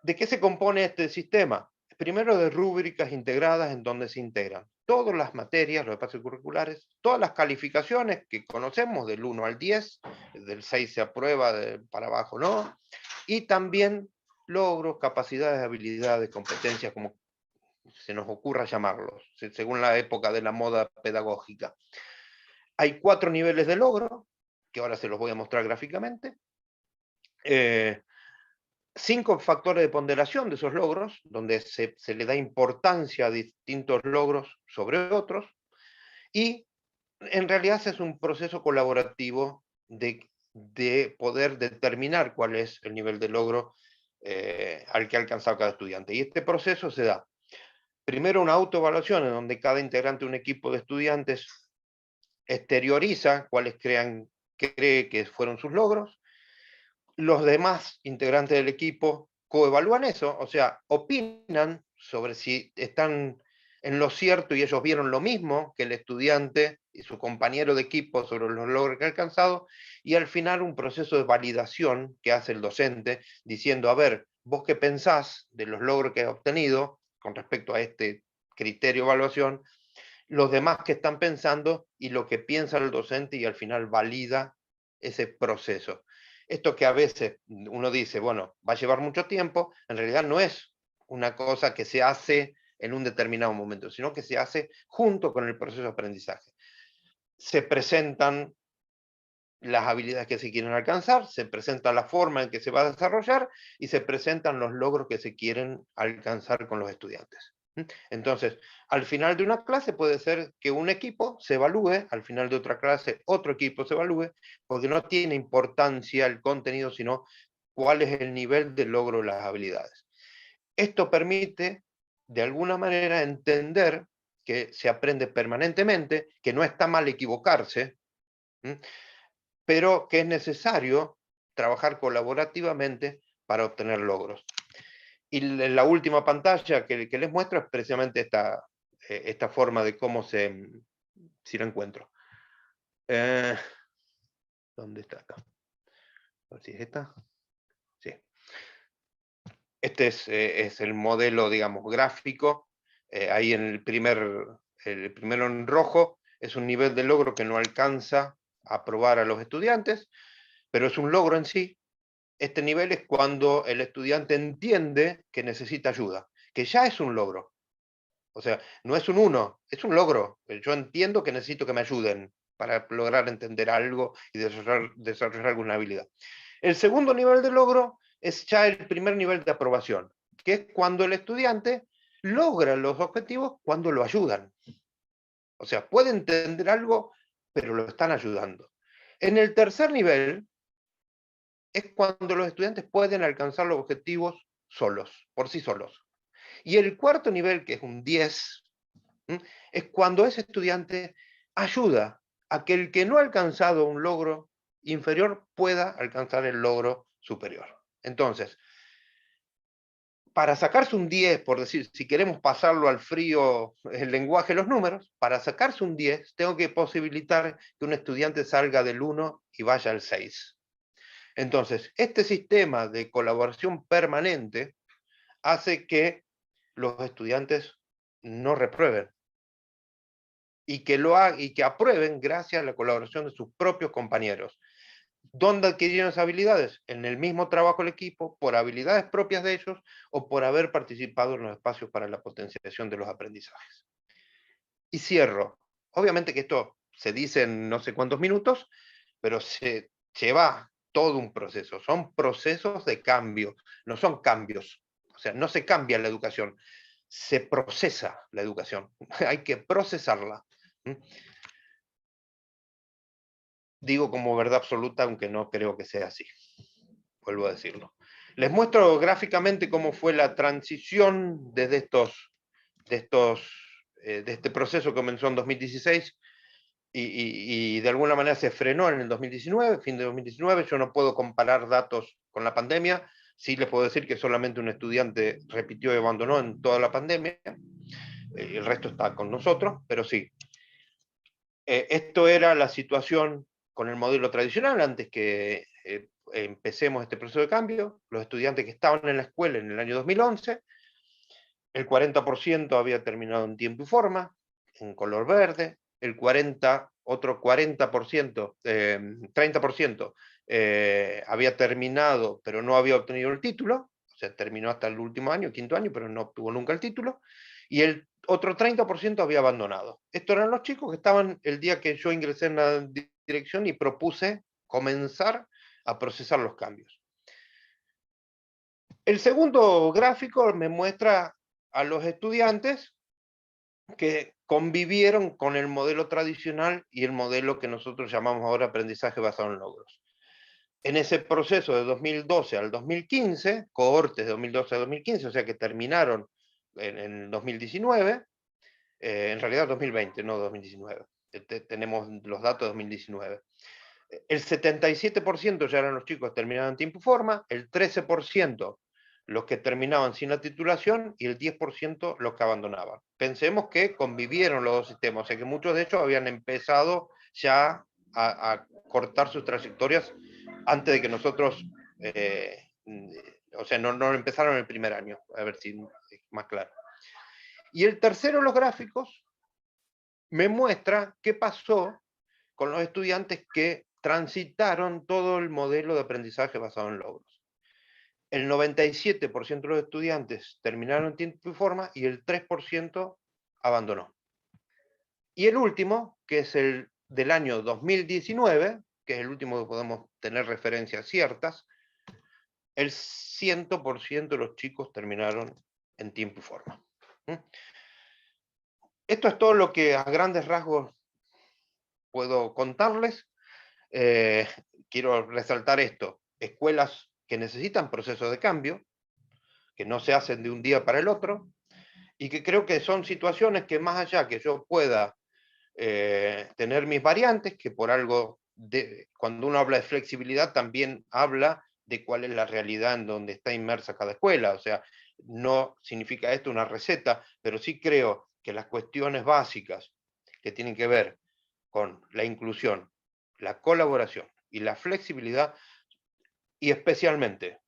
¿De qué se compone este sistema? Primero, de rúbricas integradas en donde se integran todas las materias, los espacios curriculares, todas las calificaciones que conocemos del 1 al 10, del 6 se aprueba, para abajo no, y también logros, capacidades, habilidades, competencias, como se nos ocurra llamarlos, según la época de la moda pedagógica. Hay 4 niveles de logro, que ahora se los voy a mostrar gráficamente. 5 factores de ponderación de esos logros, donde se le da importancia a distintos logros sobre otros, y en realidad es un proceso colaborativo de poder determinar cuál es el nivel de logro al que ha alcanzado cada estudiante. Y este proceso se da primero una autoevaluación en donde cada integrante de un equipo de estudiantes exterioriza cuáles cree que fueron sus logros. Los demás integrantes del equipo coevalúan eso, o sea, opinan sobre si están en lo cierto y ellos vieron lo mismo que el estudiante y su compañero de equipo sobre los logros que ha alcanzado, y al final un proceso de validación que hace el docente diciendo, a ver, vos qué pensás de los logros que has obtenido con respecto a este criterio de evaluación, los demás que están pensando y lo que piensa el docente, y al final valida ese proceso. Esto que a veces uno dice, bueno, va a llevar mucho tiempo, en realidad no es una cosa que se hace en un determinado momento, sino que se hace junto con el proceso de aprendizaje. Se presentan las habilidades que se quieren alcanzar, se presenta la forma en que se va a desarrollar y se presentan los logros que se quieren alcanzar con los estudiantes. Entonces, al final de una clase puede ser que un equipo se evalúe, al final de otra clase otro equipo se evalúe, porque no tiene importancia el contenido, sino cuál es el nivel de logro de las habilidades. Esto permite, de alguna manera, entender que se aprende permanentemente, que no está mal equivocarse, pero que es necesario trabajar colaborativamente para obtener logros. Y la última pantalla que les muestro es precisamente esta forma de cómo se si la encuentro. ¿Dónde está acá? A ver si es esta. Sí. Este es el modelo, digamos, gráfico. Ahí en el primero en rojo es un nivel de logro que no alcanza a aprobar a los estudiantes, pero es un logro en sí. Este nivel es cuando el estudiante entiende que necesita ayuda, que ya es un logro. O sea, no es un 1, es un logro. Yo entiendo que necesito que me ayuden para lograr entender algo y desarrollar alguna habilidad. El segundo nivel de logro es ya el primer nivel de aprobación, que es cuando el estudiante logra los objetivos cuando lo ayudan. O sea, puede entender algo, pero lo están ayudando. En el tercer nivel es cuando los estudiantes pueden alcanzar los objetivos solos, por sí solos. Y el cuarto nivel, que es un 10, es cuando ese estudiante ayuda a que el que no ha alcanzado un logro inferior pueda alcanzar el logro superior. Entonces, para sacarse un 10, por decir, si queremos pasarlo al frío, el lenguaje de los números, para sacarse un 10, tengo que posibilitar que un estudiante salga del 1 y vaya al 6. Entonces, este sistema de colaboración permanente hace que los estudiantes no reprueben y que aprueben gracias a la colaboración de sus propios compañeros. ¿Dónde adquirieron esas habilidades? En el mismo trabajo del equipo, por habilidades propias de ellos o por haber participado en los espacios para la potenciación de los aprendizajes. Y cierro. Obviamente que esto se dice en no sé cuántos minutos, pero se lleva todo un proceso. Son procesos de cambio, no son cambios. O sea, no se cambia la educación, se procesa la educación. Hay que procesarla. Digo como verdad absoluta, aunque no creo que sea así. Vuelvo a decirlo. Les muestro gráficamente cómo fue la transición desde de este proceso que comenzó en 2016 y de alguna manera se frenó en el 2019, fin de 2019. Yo no puedo comparar datos con la pandemia. Sí les puedo decir que solamente un estudiante repitió y abandonó en toda la pandemia. El resto está con nosotros, pero sí. Esto era la situación con el modelo tradicional antes que empecemos este proceso de cambio. Los estudiantes que estaban en la escuela en el año 2011, el 40% había terminado en tiempo y forma, en color verde, otro 40%, 30% había terminado pero no había obtenido el título, o sea, terminó hasta el último año, quinto año, pero no obtuvo nunca el título, y el otro 30% había abandonado. Estos eran los chicos que estaban el día que yo ingresé en la dirección y propuse comenzar a procesar los cambios. El segundo gráfico me muestra a los estudiantes que convivieron con el modelo tradicional y el modelo que nosotros llamamos ahora aprendizaje basado en logros. En ese proceso de 2012 al 2015, cohortes de 2012 a 2015, o sea que terminaron en el 2019, en realidad 2020, no 2019, tenemos los datos de 2019. El 77% ya eran los chicos que terminaban en tiempo y forma, el 13% los que terminaban sin la titulación y el 10% los que abandonaban. Pensemos que convivieron los dos sistemas, o sea que muchos de ellos habían empezado ya a cortar sus trayectorias antes de que nosotros, o sea, no empezaron el primer año, a ver si es más claro. Y el tercero de los gráficos me muestra qué pasó con los estudiantes que transitaron todo el modelo de aprendizaje basado en logros. El 97% de los estudiantes terminaron en tiempo y forma y el 3% abandonó. Y el último, que es el del año 2019, que es el último que podemos tener referencias ciertas, el 100% de los chicos terminaron en tiempo y forma. Esto es todo lo que a grandes rasgos puedo contarles. Quiero resaltar esto: escuelas que necesitan procesos de cambio, que no se hacen de un día para el otro, y que creo que son situaciones que más allá que yo pueda tener mis variantes, que por algo, cuando uno habla de flexibilidad, también habla de cuál es la realidad en donde está inmersa cada escuela. O sea, no significa esto una receta, pero sí creo que las cuestiones básicas que tienen que ver con la inclusión, la colaboración y la flexibilidad, y especialmente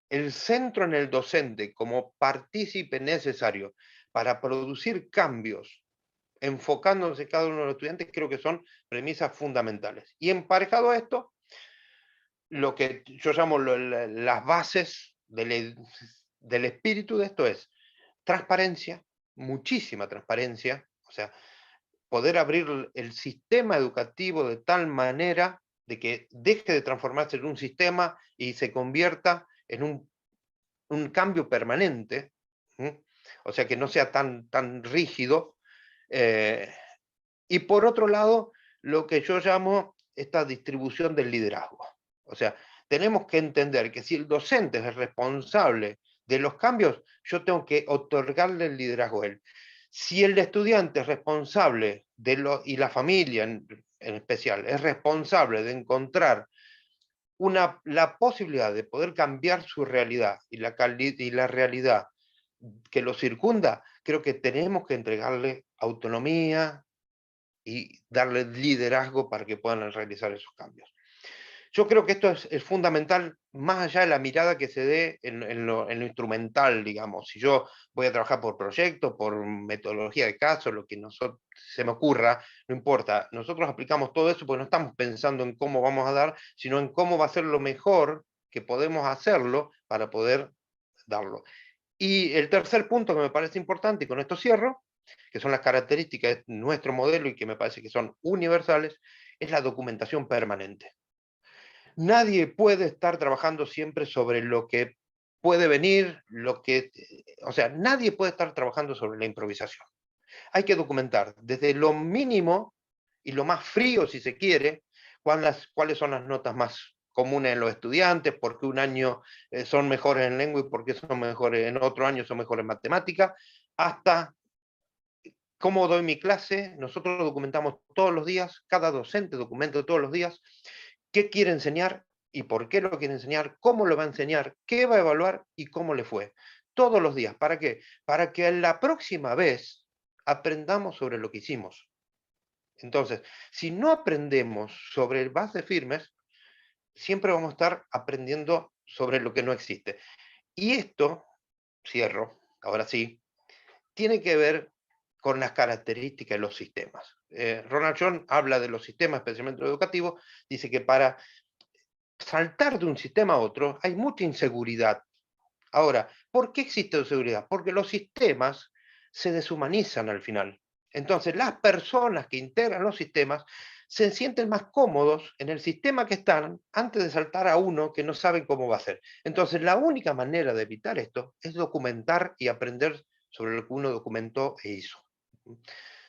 el centro en el docente como partícipe necesario para producir cambios, enfocándose cada uno de los estudiantes, creo que son premisas fundamentales. Y emparejado a esto, lo que yo llamo las bases del espíritu de esto es transparencia, muchísima transparencia, o sea, poder abrir el sistema educativo de tal manera de que deje de transformarse en un sistema y se convierta en un cambio permanente, ¿sí? O sea, que no sea tan rígido. Y por otro lado, lo que yo llamo esta distribución del liderazgo. O sea, tenemos que entender que si el docente es el responsable de los cambios, yo tengo que otorgarle el liderazgo a él. Si el estudiante es responsable y la familia en especial, es responsable de encontrar la posibilidad de poder cambiar su realidad y la realidad que lo circunda, creo que tenemos que entregarle autonomía y darle liderazgo para que puedan realizar esos cambios. Yo creo que esto es fundamental, más allá de la mirada que se dé en lo instrumental, digamos. Si yo voy a trabajar por proyecto, por metodología de caso, lo que se me ocurra, no importa. Nosotros aplicamos todo eso porque no estamos pensando en cómo vamos a dar, sino en cómo va a ser lo mejor que podemos hacerlo para poder darlo. Y el tercer punto que me parece importante, y con esto cierro, que son las características de nuestro modelo y que me parece que son universales, es la documentación permanente. Nadie puede estar trabajando siempre sobre lo que puede venir, o sea, nadie puede estar trabajando sobre la improvisación. Hay que documentar desde lo mínimo y lo más frío, si se quiere, cuáles son las notas más comunes en los estudiantes, por qué un año son mejores en lengua y por qué son mejores en otro año son mejores en matemática, hasta cómo doy mi clase. Nosotros documentamos todos los días, cada docente documenta todos los días qué quiere enseñar y por qué lo quiere enseñar, cómo lo va a enseñar, qué va a evaluar y cómo le fue. Todos los días. ¿Para qué? Para que la próxima vez aprendamos sobre lo que hicimos. Entonces, si no aprendemos sobre bases firmes, siempre vamos a estar aprendiendo sobre lo que no existe. Y esto, cierro, ahora sí, tiene que ver con las características de los sistemas. Ronald John habla de los sistemas, especialmente los educativos, dice que para saltar de un sistema a otro hay mucha inseguridad. Ahora, ¿por qué existe inseguridad? Porque los sistemas se deshumanizan al final. Entonces, las personas que integran los sistemas se sienten más cómodos en el sistema que están antes de saltar a uno que no saben cómo va a ser. Entonces, la única manera de evitar esto es documentar y aprender sobre lo que uno documentó e hizo.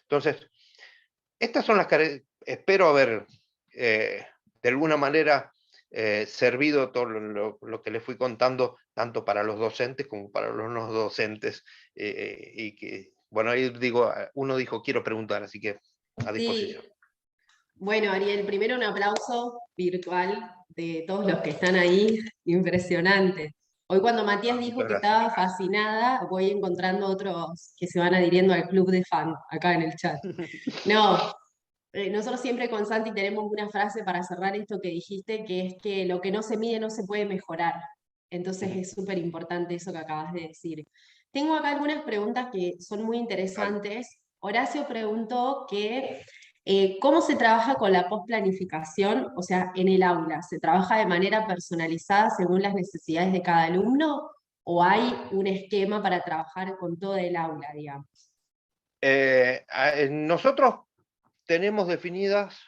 Entonces, estas son las espero haber de alguna manera servido todo lo que les fui contando, tanto para los docentes como para los no docentes. Y que, bueno, ahí digo, uno dijo, quiero preguntar, así que a disposición. Sí. Bueno, Ariel, primero un aplauso virtual de todos los que están ahí, impresionante. Hoy cuando Matías dijo Muchas que gracias. estaba fascinada, voy encontrando otros que se van adhiriendo al club de fan, acá en el chat. No, nosotros siempre con Santi tenemos una frase para cerrar esto que dijiste, que es que lo que no se mide no se puede mejorar. Entonces es súper importante eso que acabas de decir. Tengo acá algunas preguntas que son muy interesantes. Horacio preguntó que ¿cómo se trabaja con la postplanificación? O sea, en el aula, ¿se trabaja de manera personalizada según las necesidades de cada alumno o hay un esquema para trabajar con todo el aula, digamos? Nosotros tenemos definidas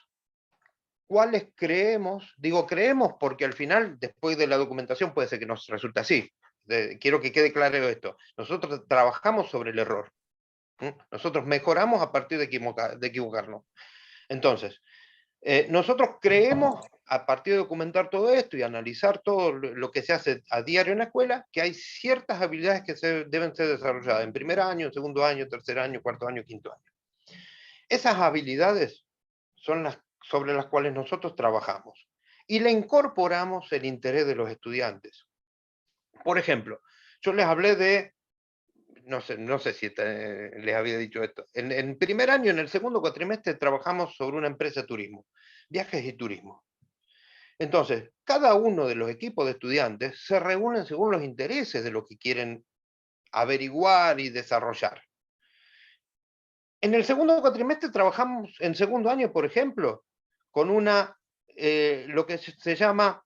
cuáles creemos, digo creemos porque al final, después de la documentación, puede ser que nos resulte así. Quiero que quede claro esto. Nosotros trabajamos sobre el error. Nosotros mejoramos a partir de equivocarnos. Entonces, nosotros creemos, a partir de documentar todo esto y analizar todo lo que se hace a diario en la escuela, que hay ciertas habilidades que deben ser desarrolladas en primer año, en segundo año, tercer año, cuarto año, quinto año. Esas habilidades son las sobre las cuales nosotros trabajamos y le incorporamos el interés de los estudiantes. Por ejemplo, yo les hablé de no sé si les había dicho esto. En primer año, en el segundo cuatrimestre, trabajamos sobre una empresa de turismo, viajes y turismo. Entonces, cada uno de los equipos de estudiantes se reúnen según los intereses de lo que quieren averiguar y desarrollar. En el segundo cuatrimestre trabajamos en segundo año, por ejemplo, con lo que se llama,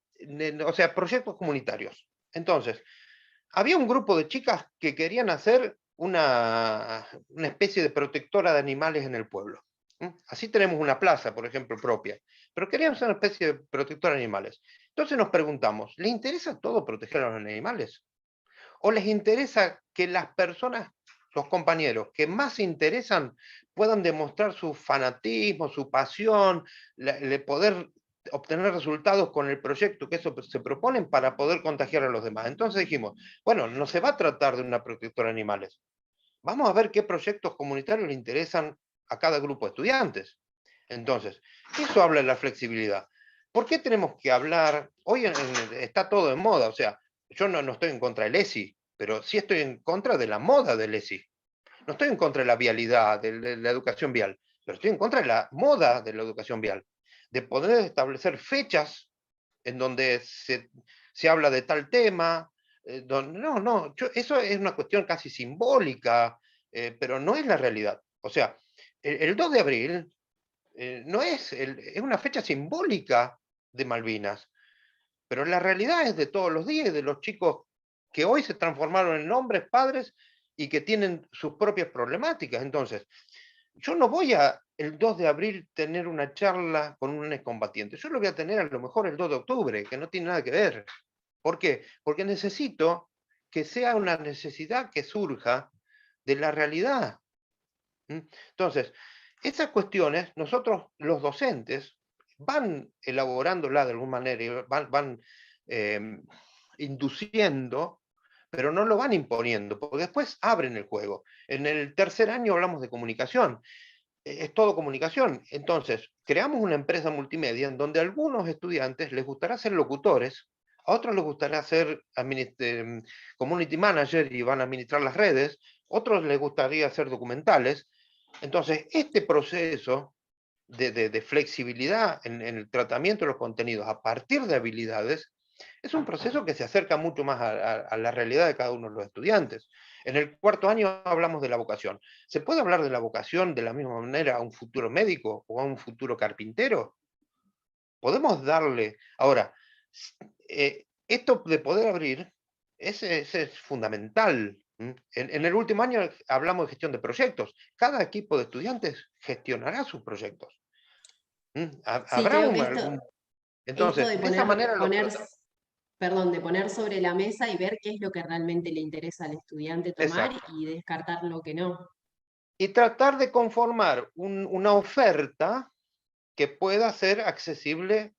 o sea, proyectos comunitarios. Entonces, había un grupo de chicas que querían hacer una especie de protectora de animales en el pueblo. Así tenemos una plaza, por ejemplo, propia, pero queríamos una especie de protectora de animales. Entonces nos preguntamos, ¿les interesa todo proteger a los animales? ¿O les interesa que las personas, los compañeros que más se interesan, puedan demostrar su fanatismo, su pasión, poder obtener resultados con el proyecto que eso se proponen para poder contagiar a los demás? Entonces dijimos, bueno, no se va a tratar de una protectora de animales. Vamos a ver qué proyectos comunitarios le interesan a cada grupo de estudiantes. Entonces, eso habla de la flexibilidad. ¿Por qué tenemos que hablar? Hoy está todo en moda, o sea, yo no estoy en contra del ESI, pero sí estoy en contra de la moda del ESI. No estoy en contra de la vialidad, de la educación vial, pero estoy en contra de la moda de la educación vial, de poder establecer fechas en donde se habla de tal tema. Eso es una cuestión casi simbólica, pero no es la realidad. O sea, el 2 de abril no es una fecha simbólica de Malvinas, pero la realidad es de todos los días, de los chicos que hoy se transformaron en hombres, padres, y que tienen sus propias problemáticas. Entonces, yo no voy el 2 de abril tener una charla con un excombatiente, yo lo voy a tener a lo mejor el 2 de octubre, que no tiene nada que ver. ¿Por qué? Porque necesito que sea una necesidad que surja de la realidad. Entonces, esas cuestiones, nosotros los docentes van elaborándolas de alguna manera, y van induciendo, pero no lo van imponiendo, porque después abren el juego. En el tercer año hablamos de comunicación, es todo comunicación. Entonces, creamos una empresa multimedia en donde a algunos estudiantes les gustará ser locutores, a otros les gustará ser community manager y van a administrar las redes, otros les gustaría hacer documentales. Entonces, este proceso de flexibilidad en el tratamiento de los contenidos a partir de habilidades es un proceso que se acerca mucho más a la realidad de cada uno de los estudiantes. En el cuarto año hablamos de la vocación. ¿Se puede hablar de la vocación de la misma manera a un futuro médico o a un futuro carpintero? Podemos darle... Ahora, esto de poder abrir es fundamental. En el último año hablamos de gestión de proyectos. Cada equipo de estudiantes gestionará sus proyectos. Sí, Habrá creo que algún... esto Entonces, de de esa manera de poner sobre la mesa y ver qué es lo que realmente le interesa al estudiante tomar exacto. y descartar lo que no. Y tratar de conformar una oferta que pueda ser accesible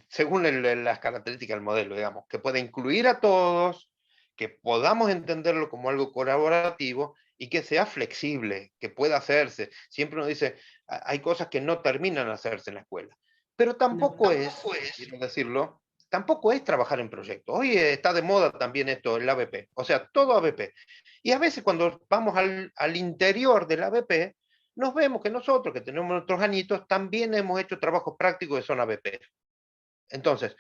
según las características del modelo, digamos, que pueda incluir a todos, que podamos entenderlo como algo colaborativo y que sea flexible, que pueda hacerse. Siempre uno dice, hay cosas que no terminan de hacerse en la escuela, pero tampoco quiero decirlo, tampoco es trabajar en proyectos. Hoy está de moda también esto, el ABP, o sea, todo ABP. Y a veces cuando vamos al interior del ABP, nos vemos que nosotros, que tenemos nuestros añitos, también hemos hecho trabajos prácticos que son ABP. Entonces,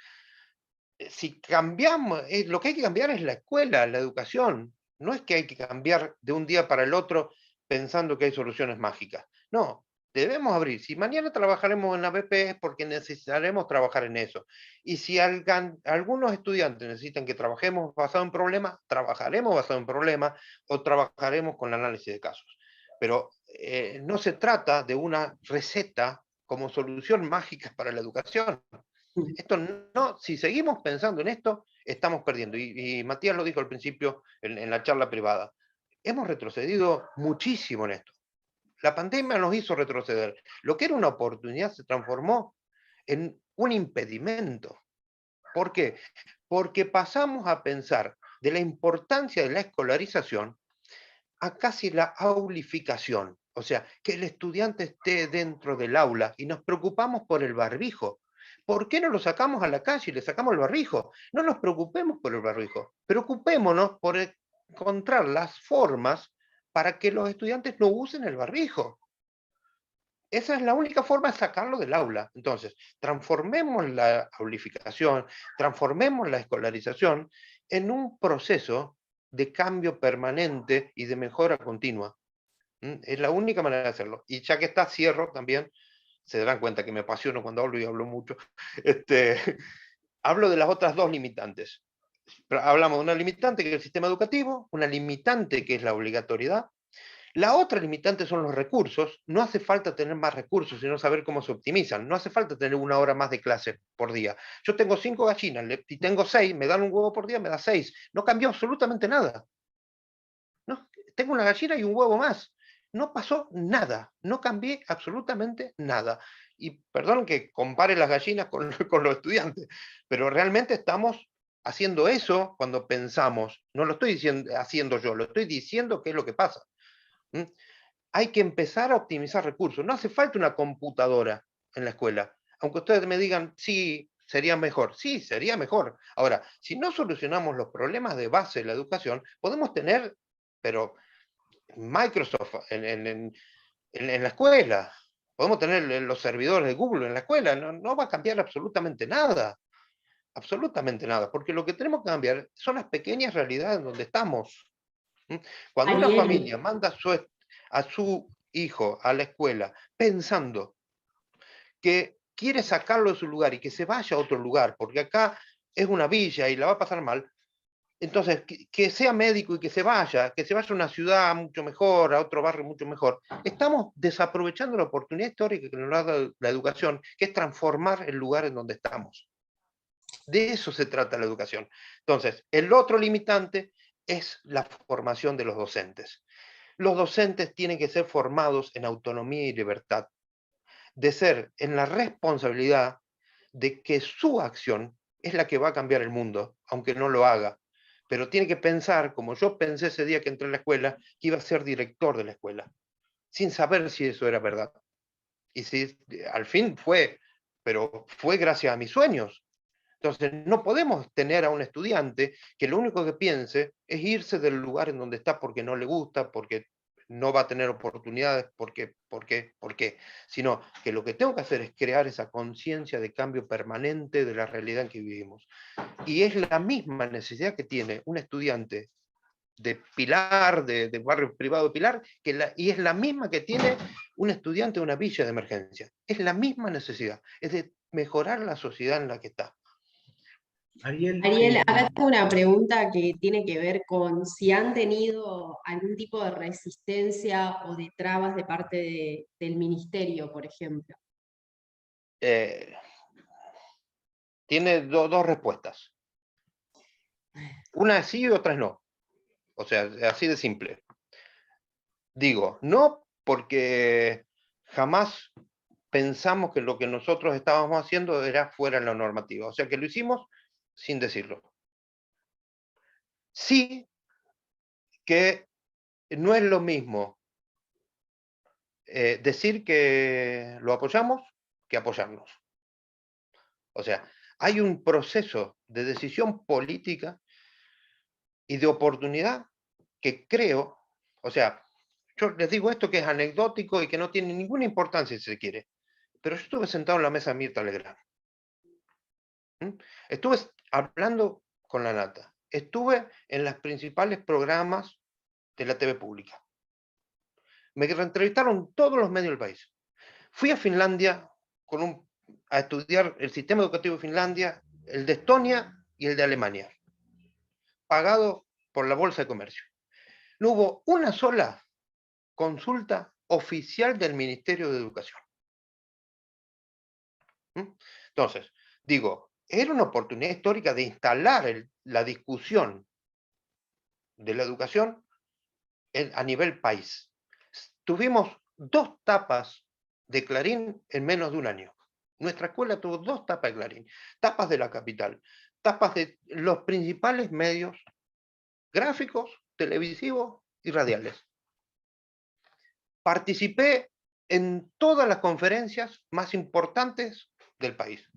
si cambiamos, lo que hay que cambiar es la escuela, la educación. No es que hay que cambiar de un día para el otro pensando que hay soluciones mágicas. No, debemos abrir. Si mañana trabajaremos en la BP es porque necesitaremos trabajar en eso. Y si algunos estudiantes necesitan que trabajemos basado en problemas, trabajaremos basado en problemas o trabajaremos con el análisis de casos. Pero no se trata de una receta como solución mágica para la educación. Esto no, si seguimos pensando en esto, estamos perdiendo. Y Matías lo dijo al principio en la charla privada. Hemos retrocedido muchísimo en esto. La pandemia nos hizo retroceder. Lo que era una oportunidad se transformó en un impedimento. ¿Por qué? Porque pasamos a pensar de la importancia de la escolarización a casi la aulificación. O sea, que el estudiante esté dentro del aula y nos preocupamos por el barbijo. ¿Por qué no lo sacamos a la calle y le sacamos el barbijo? No nos preocupemos por el barbijo, preocupémonos por encontrar las formas para que los estudiantes no usen el barbijo. Esa es la única forma de sacarlo del aula. Entonces, transformemos la aulificación, transformemos la escolarización en un proceso de cambio permanente y de mejora continua. Es la única manera de hacerlo. Y ya que está, cierro también, se darán cuenta que me apasiono cuando hablo y hablo mucho, hablo de las otras dos limitantes. Hablamos de una limitante que es el sistema educativo, una limitante que es la obligatoriedad. La otra limitante son los recursos. No hace falta tener más recursos, sino saber cómo se optimizan. No hace falta tener 1 hora más de clase por día. Yo tengo 5 gallinas, y tengo 6, me dan un huevo por día, me da 6. No cambió absolutamente nada. No, tengo una gallina y un huevo más. No pasó nada, no cambié absolutamente nada. Y perdón que compare las gallinas con los estudiantes, pero realmente estamos haciendo eso cuando pensamos. No lo estoy haciendo yo, lo estoy diciendo qué es lo que pasa. Hay que empezar a optimizar recursos. No hace falta una computadora en la escuela. Aunque ustedes me digan, sí, sería mejor. Sí, sería mejor. Ahora, si no solucionamos los problemas de base de la educación, podemos tener, pero Microsoft en la escuela, podemos tener los servidores de Google en la escuela, no va a cambiar absolutamente nada. Absolutamente nada, porque lo que tenemos que cambiar son las pequeñas realidades donde estamos. Cuando una Ariel, familia manda a su hijo a la escuela pensando que quiere sacarlo de su lugar y que se vaya a otro lugar, porque acá es una villa y la va a pasar mal, entonces que sea médico y que se vaya a una ciudad mucho mejor, a otro barrio mucho mejor, estamos desaprovechando la oportunidad histórica que nos da la educación, que es transformar el lugar en donde estamos. De eso se trata la educación. Entonces, el otro limitante es la formación de los docentes. Los docentes tienen que ser formados en autonomía y libertad, de ser en la responsabilidad de que su acción es la que va a cambiar el mundo, aunque no lo haga. Pero tiene que pensar, como yo pensé ese día que entré a la escuela, que iba a ser director de la escuela, sin saber si eso era verdad. Y si al fin fue, pero fue gracias a mis sueños. Entonces, no podemos tener a un estudiante que lo único que piense es irse del lugar en donde está porque no le gusta, porque no va a tener oportunidades, ¿por qué? Sino que lo que tengo que hacer es crear esa conciencia de cambio permanente de la realidad en que vivimos. Y es la misma necesidad que tiene un estudiante de Pilar, de barrio privado de Pilar, y es la misma que tiene un estudiante de una villa de emergencia. Es la misma necesidad, es de mejorar la sociedad en la que está. Ariel, Ariel, acá tengo una pregunta que tiene que ver con si han tenido algún tipo de resistencia o de trabas de parte del ministerio, por ejemplo. Tiene dos respuestas. Una es sí y otra es no. O sea, así de simple. Digo, no porque jamás pensamos que lo que nosotros estábamos haciendo era fuera de la normativa. O sea, que lo hicimos sin decirlo. Sí que no es lo mismo decir que lo apoyamos que apoyarnos. O sea, hay un proceso de decisión política y de oportunidad que creo, o sea, yo les digo esto que es anecdótico y que no tiene ninguna importancia si se quiere, pero yo estuve sentado en la mesa de Mirta Legrand. Estuve hablando con la Nata, estuve en los principales programas de la TV pública. Me entrevistaron todos los medios del país. Fui a Finlandia a estudiar el sistema educativo de Finlandia, el de Estonia y el de Alemania, pagado por la Bolsa de Comercio. No hubo una sola consulta oficial del Ministerio de Educación. Entonces, digo, era una oportunidad histórica de instalar la discusión de la educación a nivel país. Tuvimos 2 tapas de Clarín en menos de un año. Nuestra escuela tuvo 2 tapas de Clarín, tapas de La Capital, tapas de los principales medios gráficos, televisivos y radiales. Participé en todas las conferencias más importantes del país.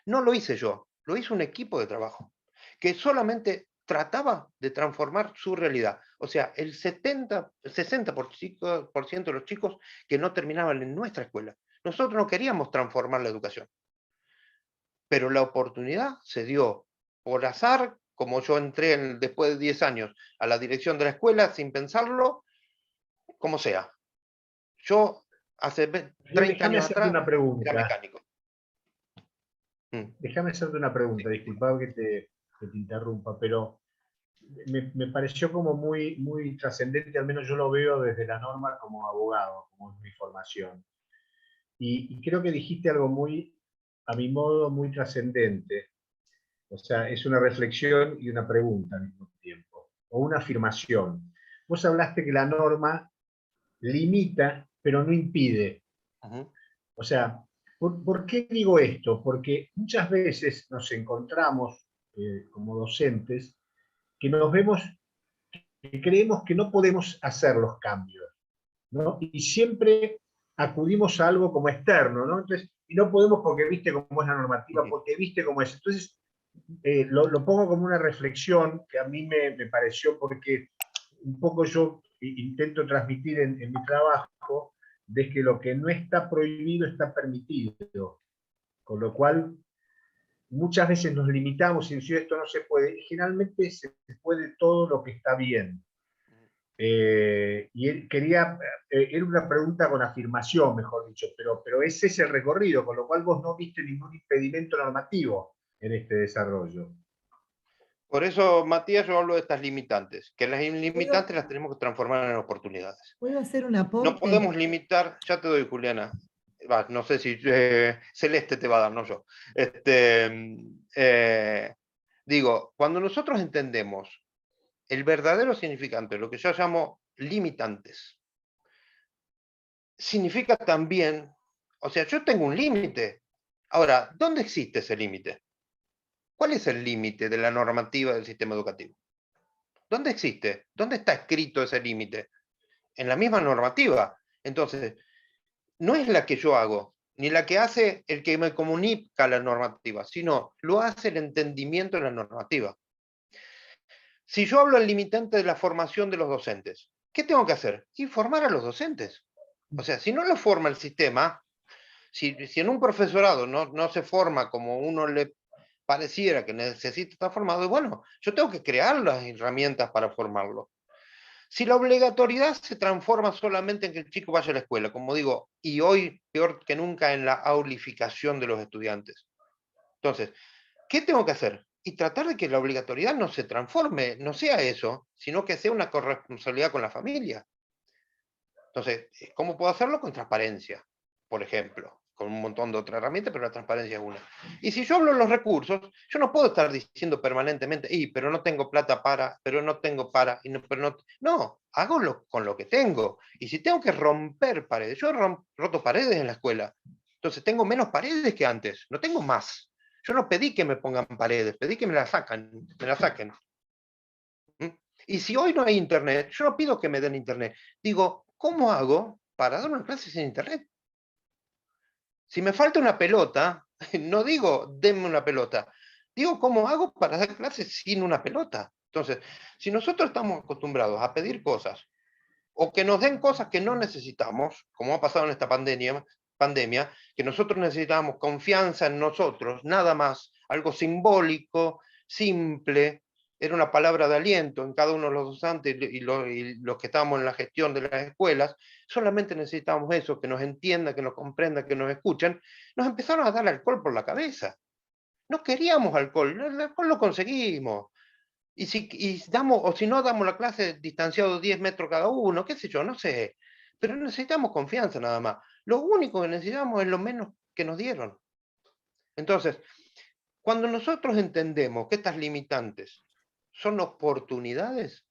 No lo hice yo, lo hizo un equipo de trabajo, que solamente trataba de transformar su realidad. O sea, el 60% de los chicos que no terminaban en nuestra escuela. Nosotros no queríamos transformar la educación. Pero la oportunidad se dio por azar, como yo entré después de 10 años a la dirección de la escuela sin pensarlo, como sea. Yo hace 30 Déjame años hacerte atrás una era pregunta. mecánico. Déjame hacerte una pregunta, disculpa que te interrumpa, pero me pareció como muy, muy trascendente, al menos yo lo veo desde la norma como abogado, como es mi formación. Y creo que dijiste algo muy, a mi modo, muy trascendente. O sea, es una reflexión y una pregunta al mismo tiempo, o una afirmación. Vos hablaste que la norma limita, pero no impide. O sea, ¿por qué digo esto? Porque muchas veces nos encontramos como docentes que nos vemos, que creemos que no podemos hacer los cambios, ¿no? Y siempre acudimos a algo como externo, ¿no? Entonces, y no podemos porque viste cómo es la normativa, porque viste cómo es. Entonces, lo pongo como una reflexión que a mí me pareció, porque un poco yo intento transmitir en mi trabajo, de que lo que no está prohibido está permitido. Con lo cual, muchas veces nos limitamos y decimos esto no se puede. Generalmente se puede todo lo que está bien. Y él quería, era una pregunta con afirmación, mejor dicho, pero ese es el recorrido, con lo cual vos no viste ningún impedimento normativo en este desarrollo. Por eso, Matías, yo hablo de estas limitantes, que las limitantes las tenemos que transformar en oportunidades. ¿Puedo hacer un aporte? No podemos limitar, ya te doy, Juliana, no sé si Celeste te va a dar, no yo. Digo, cuando nosotros entendemos el verdadero significante, lo que yo llamo limitantes, significa también, o sea, yo tengo un límite. Ahora, ¿dónde existe ese límite? ¿Cuál es el límite de la normativa del sistema educativo? ¿Dónde existe? ¿Dónde está escrito ese límite? En la misma normativa. Entonces, no es la que yo hago, ni la que hace el que me comunica la normativa, sino lo hace el entendimiento de la normativa. Si yo hablo del limitante de la formación de los docentes, ¿qué tengo que hacer? Informar a los docentes. O sea, si no lo forma el sistema, si en un profesorado no se forma como uno le pareciera que necesita estar formado, bueno, yo tengo que crear las herramientas para formarlo. Si la obligatoriedad se transforma solamente en que el chico vaya a la escuela, como digo, y hoy peor que nunca en la aulificación de los estudiantes. Entonces, ¿qué tengo que hacer? Y tratar de que la obligatoriedad no se transforme, no sea eso, sino que sea una corresponsabilidad con la familia. Entonces, ¿cómo puedo hacerlo? Con transparencia, por ejemplo, con un montón de otras herramientas, pero la transparencia es una. Y si yo hablo de los recursos, yo no puedo estar diciendo permanentemente, pero no tengo plata para, pero no tengo para, no, hago con lo que tengo. Y si tengo que romper paredes, yo he roto paredes en la escuela, entonces tengo menos paredes que antes, no tengo más. Yo no pedí que me pongan paredes, pedí que me las saquen. Y si hoy no hay internet, yo no pido que me den internet. Digo, ¿cómo hago para dar una clase sin internet? Si me falta una pelota, no digo, denme una pelota. Digo, ¿cómo hago para dar clases sin una pelota? Entonces, si nosotros estamos acostumbrados a pedir cosas, o que nos den cosas que no necesitamos, como ha pasado en esta pandemia, que nosotros necesitamos confianza en nosotros, nada más, algo simbólico, simple, era una palabra de aliento en cada uno de los docentes y los que estábamos en la gestión de las escuelas, solamente necesitábamos eso, que nos entiendan, que nos comprendan, que nos escuchen, nos empezaron a dar alcohol por la cabeza. No queríamos alcohol, el alcohol lo conseguimos. Y si no damos la clase distanciado 10 metros cada uno, qué sé yo, no sé. Pero necesitamos confianza nada más. Lo único que necesitamos es lo menos que nos dieron. Entonces, cuando nosotros entendemos que estas limitantes son oportunidades,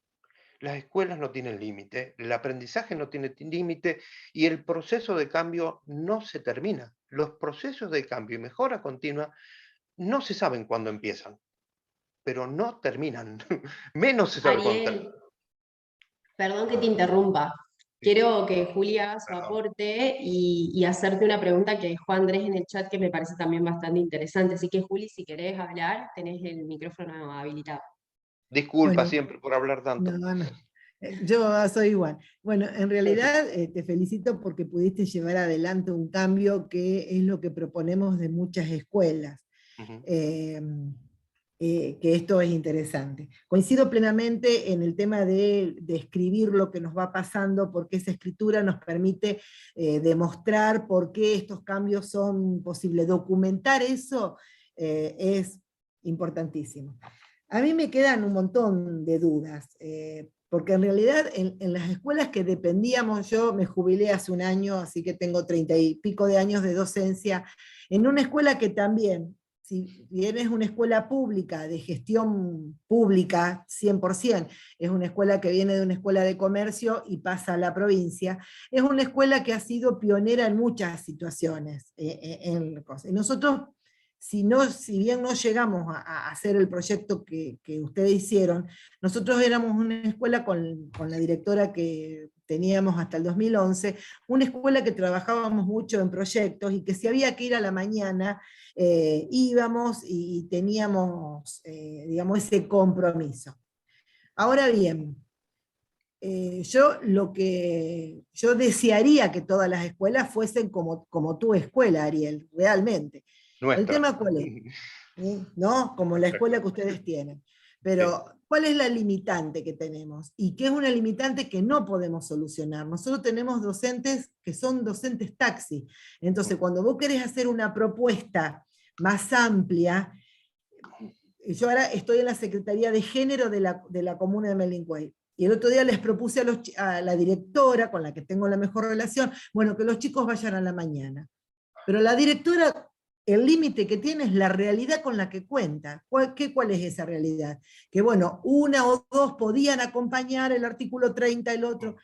las escuelas no tienen límite, el aprendizaje no tiene límite y el proceso de cambio no se termina. Los procesos de cambio y mejora continua no se saben cuándo empiezan, pero no terminan. Menos se sabe cuándo terminan. Ariel, perdón que te interrumpa. Quiero que Julia haga su aporte y hacerte una pregunta que dejó Andrés en el chat que me parece también bastante interesante. Así que, Juli, si querés hablar, tenés el micrófono habilitado. Disculpa Bueno, siempre por hablar tanto. no. Yo soy igual. Bueno, en realidad te felicito porque pudiste llevar adelante un cambio que es lo que proponemos de muchas escuelas. Ujú. Que esto es interesante. Coincido plenamente en el tema de escribir lo que nos va pasando, porque esa escritura nos permite demostrar por qué estos cambios son posibles. Documentar eso es importantísimo. A mí me quedan un montón de dudas, porque en realidad en las escuelas que dependíamos, yo me jubilé hace un año, así que tengo 30 y pico de años de docencia, en una escuela que también, si bien es una escuela pública, de gestión pública 100%, es una escuela que viene de una escuela de comercio y pasa a la provincia, es una escuela que ha sido pionera en muchas situaciones. Y nosotros, si bien no llegamos a hacer el proyecto que ustedes hicieron, nosotros éramos una escuela con la directora que teníamos hasta el 2011, una escuela que trabajábamos mucho en proyectos y que si había que ir a la mañana, íbamos y teníamos, digamos, ese compromiso. Ahora bien, yo desearía que todas las escuelas fuesen como tu escuela, Ariel, realmente. El Nuestra. tema ¿cuál es? ¿No? Como la escuela que ustedes tienen. Pero, ¿cuál es la limitante que tenemos? Y qué es una limitante que no podemos solucionar. Nosotros tenemos docentes que son docentes taxi. Entonces, cuando vos querés hacer una propuesta más amplia, yo ahora estoy en la Secretaría de Género de la comuna de Melingüey. Y el otro día les propuse a la directora, con la que tengo la mejor relación, bueno, que los chicos vayan a la mañana. Pero la directora, el límite que tiene es la realidad con la que cuenta. ¿Cuál es esa realidad? Que bueno, una o dos podían acompañar el artículo 30, el otro.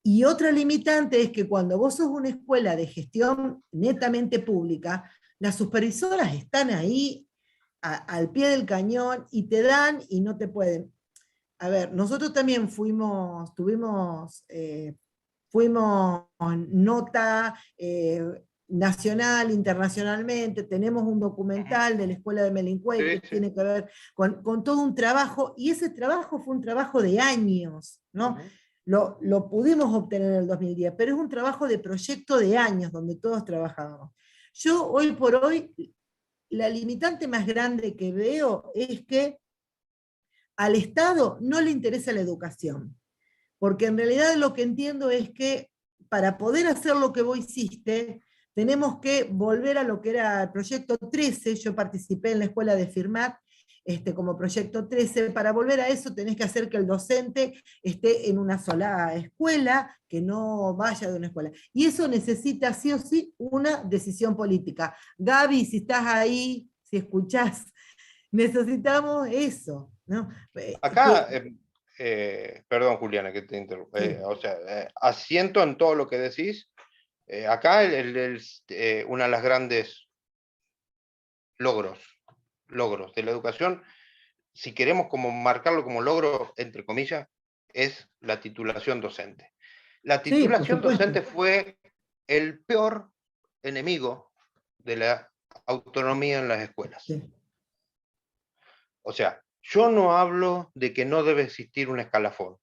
Y otra limitante es que cuando vos sos una escuela de gestión netamente pública, las supervisoras están ahí al pie del cañón y te dan y no te pueden. A ver, nosotros también fuimos nota nacional, internacionalmente, tenemos un documental de la Escuela de Melingüey que tiene que ver con todo un trabajo, y ese trabajo fue un trabajo de años, ¿no? Lo pudimos obtener en el 2010, pero es un trabajo de proyecto de años, donde todos trabajábamos. Yo hoy por hoy, la limitante más grande que veo es que al Estado no le interesa la educación, porque en realidad lo que entiendo es que para poder hacer lo que vos hiciste, tenemos que volver a lo que era el proyecto 13, yo participé en la escuela de Firmat, como proyecto 13, para volver a eso tenés que hacer que el docente esté en una sola escuela, que no vaya de una escuela. Y eso necesita sí o sí una decisión política. Gaby, si estás ahí, si escuchás, necesitamos eso, ¿no? Acá, perdón Juliana que te interrumpa, Sí. o sea, asiento en todo lo que decís. Acá una de las grandes logros de la educación, si queremos como marcarlo como logro, entre comillas, es la titulación docente. La Sí, por titulación supuesto. docente fue el peor enemigo de la autonomía en las escuelas. Sí. O sea, yo no hablo de que no debe existir un escalafón,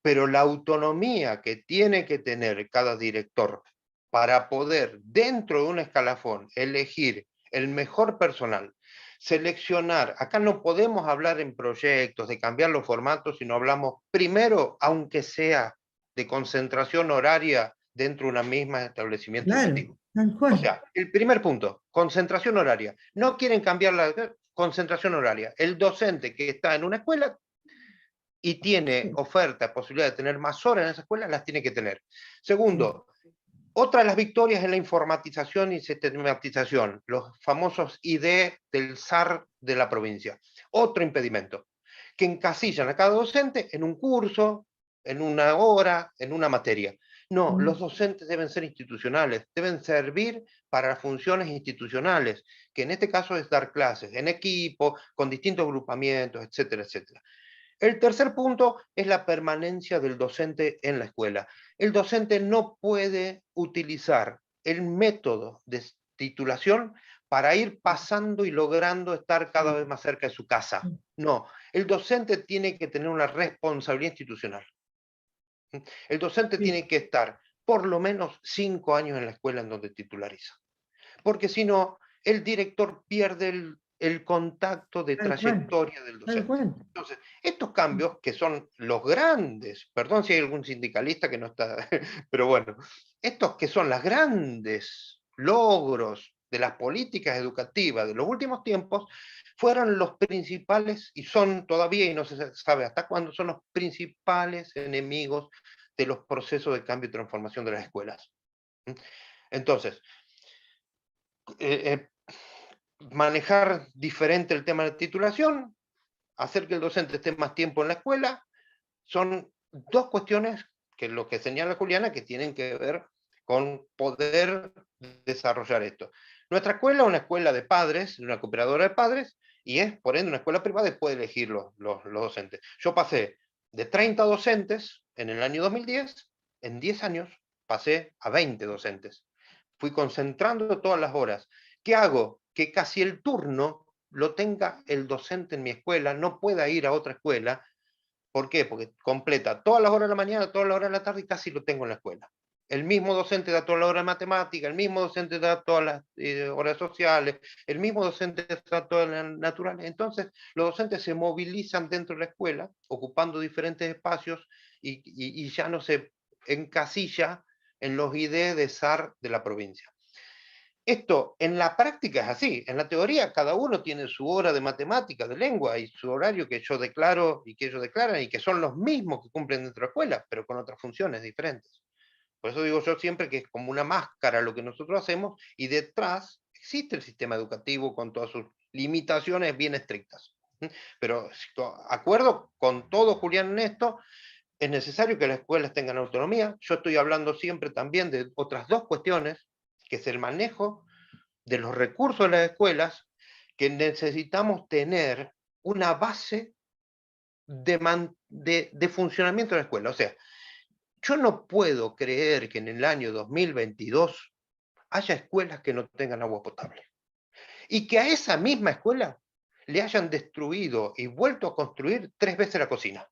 pero la autonomía que tiene que tener cada director para poder, dentro de un escalafón, elegir el mejor personal, seleccionar, acá no podemos hablar en proyectos, de cambiar los formatos, sino hablamos primero, aunque sea de concentración horaria dentro de un mismo establecimiento Claro, educativo. tal cual. O sea, el primer punto, concentración horaria. No quieren cambiar la concentración horaria. El docente que está en una escuela y tiene oferta, posibilidad de tener más horas en esa escuela, las tiene que tener. Segundo, otra de las victorias es la informatización y sistematización, los famosos ID del SAR de la provincia. Otro impedimento, que encasillan a cada docente en un curso, en una hora, en una materia. No, los docentes deben ser institucionales, deben servir para funciones institucionales, que en este caso es dar clases en equipo, con distintos agrupamientos, etcétera, etcétera. El tercer punto es la permanencia del docente en la escuela. El docente no puede utilizar el método de titulación para ir pasando y logrando estar cada vez más cerca de su casa. No, el docente tiene que tener una responsabilidad institucional. El docente tiene que estar por lo menos 5 años en la escuela en donde titulariza. Porque si no, el director pierde el contacto de trayectoria del docente. Entonces, estos cambios que son los grandes, perdón si hay algún sindicalista que no está, pero bueno, estos que son los grandes logros de las políticas educativas de los últimos tiempos, fueron los principales, y son todavía, y no se sabe hasta cuándo, son los principales enemigos de los procesos de cambio y transformación de las escuelas. Entonces, manejar diferente el tema de titulación, hacer que el docente esté más tiempo en la escuela, son dos cuestiones que lo que señala Juliana que tienen que ver con poder desarrollar esto. Nuestra escuela es una escuela de padres, una cooperadora de padres, y es por ende una escuela privada y puede elegir los docentes. Yo pasé de 30 docentes en el año 2010, en 10 años pasé a 20 docentes. Fui concentrando todas las horas. ¿Qué hago? Que casi el turno lo tenga el docente en mi escuela, no pueda ir a otra escuela. ¿Por qué? Porque completa todas las horas de la mañana, todas las horas de la tarde y casi lo tengo en la escuela. El mismo docente da todas las horas de matemática, el mismo docente da todas las horas sociales, el mismo docente da todas las naturales. Entonces, los docentes se movilizan dentro de la escuela, ocupando diferentes espacios y ya no se encasilla en los ideas de SAR de la provincia. Esto en la práctica es así, en la teoría cada uno tiene su hora de matemática, de lengua y su horario que yo declaro y que ellos declaran y que son los mismos que cumplen dentro de la escuela, pero con otras funciones diferentes. Por eso digo yo siempre que es como una máscara lo que nosotros hacemos y detrás existe el sistema educativo con todas sus limitaciones bien estrictas. Pero acuerdo con todo Julián en esto, es necesario que las escuelas tengan autonomía. Yo estoy hablando siempre también de otras dos cuestiones, que es el manejo de los recursos de las escuelas, que necesitamos tener una base de funcionamiento de la escuela. O sea, yo no puedo creer que en el año 2022 haya escuelas que no tengan agua potable. Y que a esa misma escuela le hayan destruido y vuelto a construir 3 veces la cocina.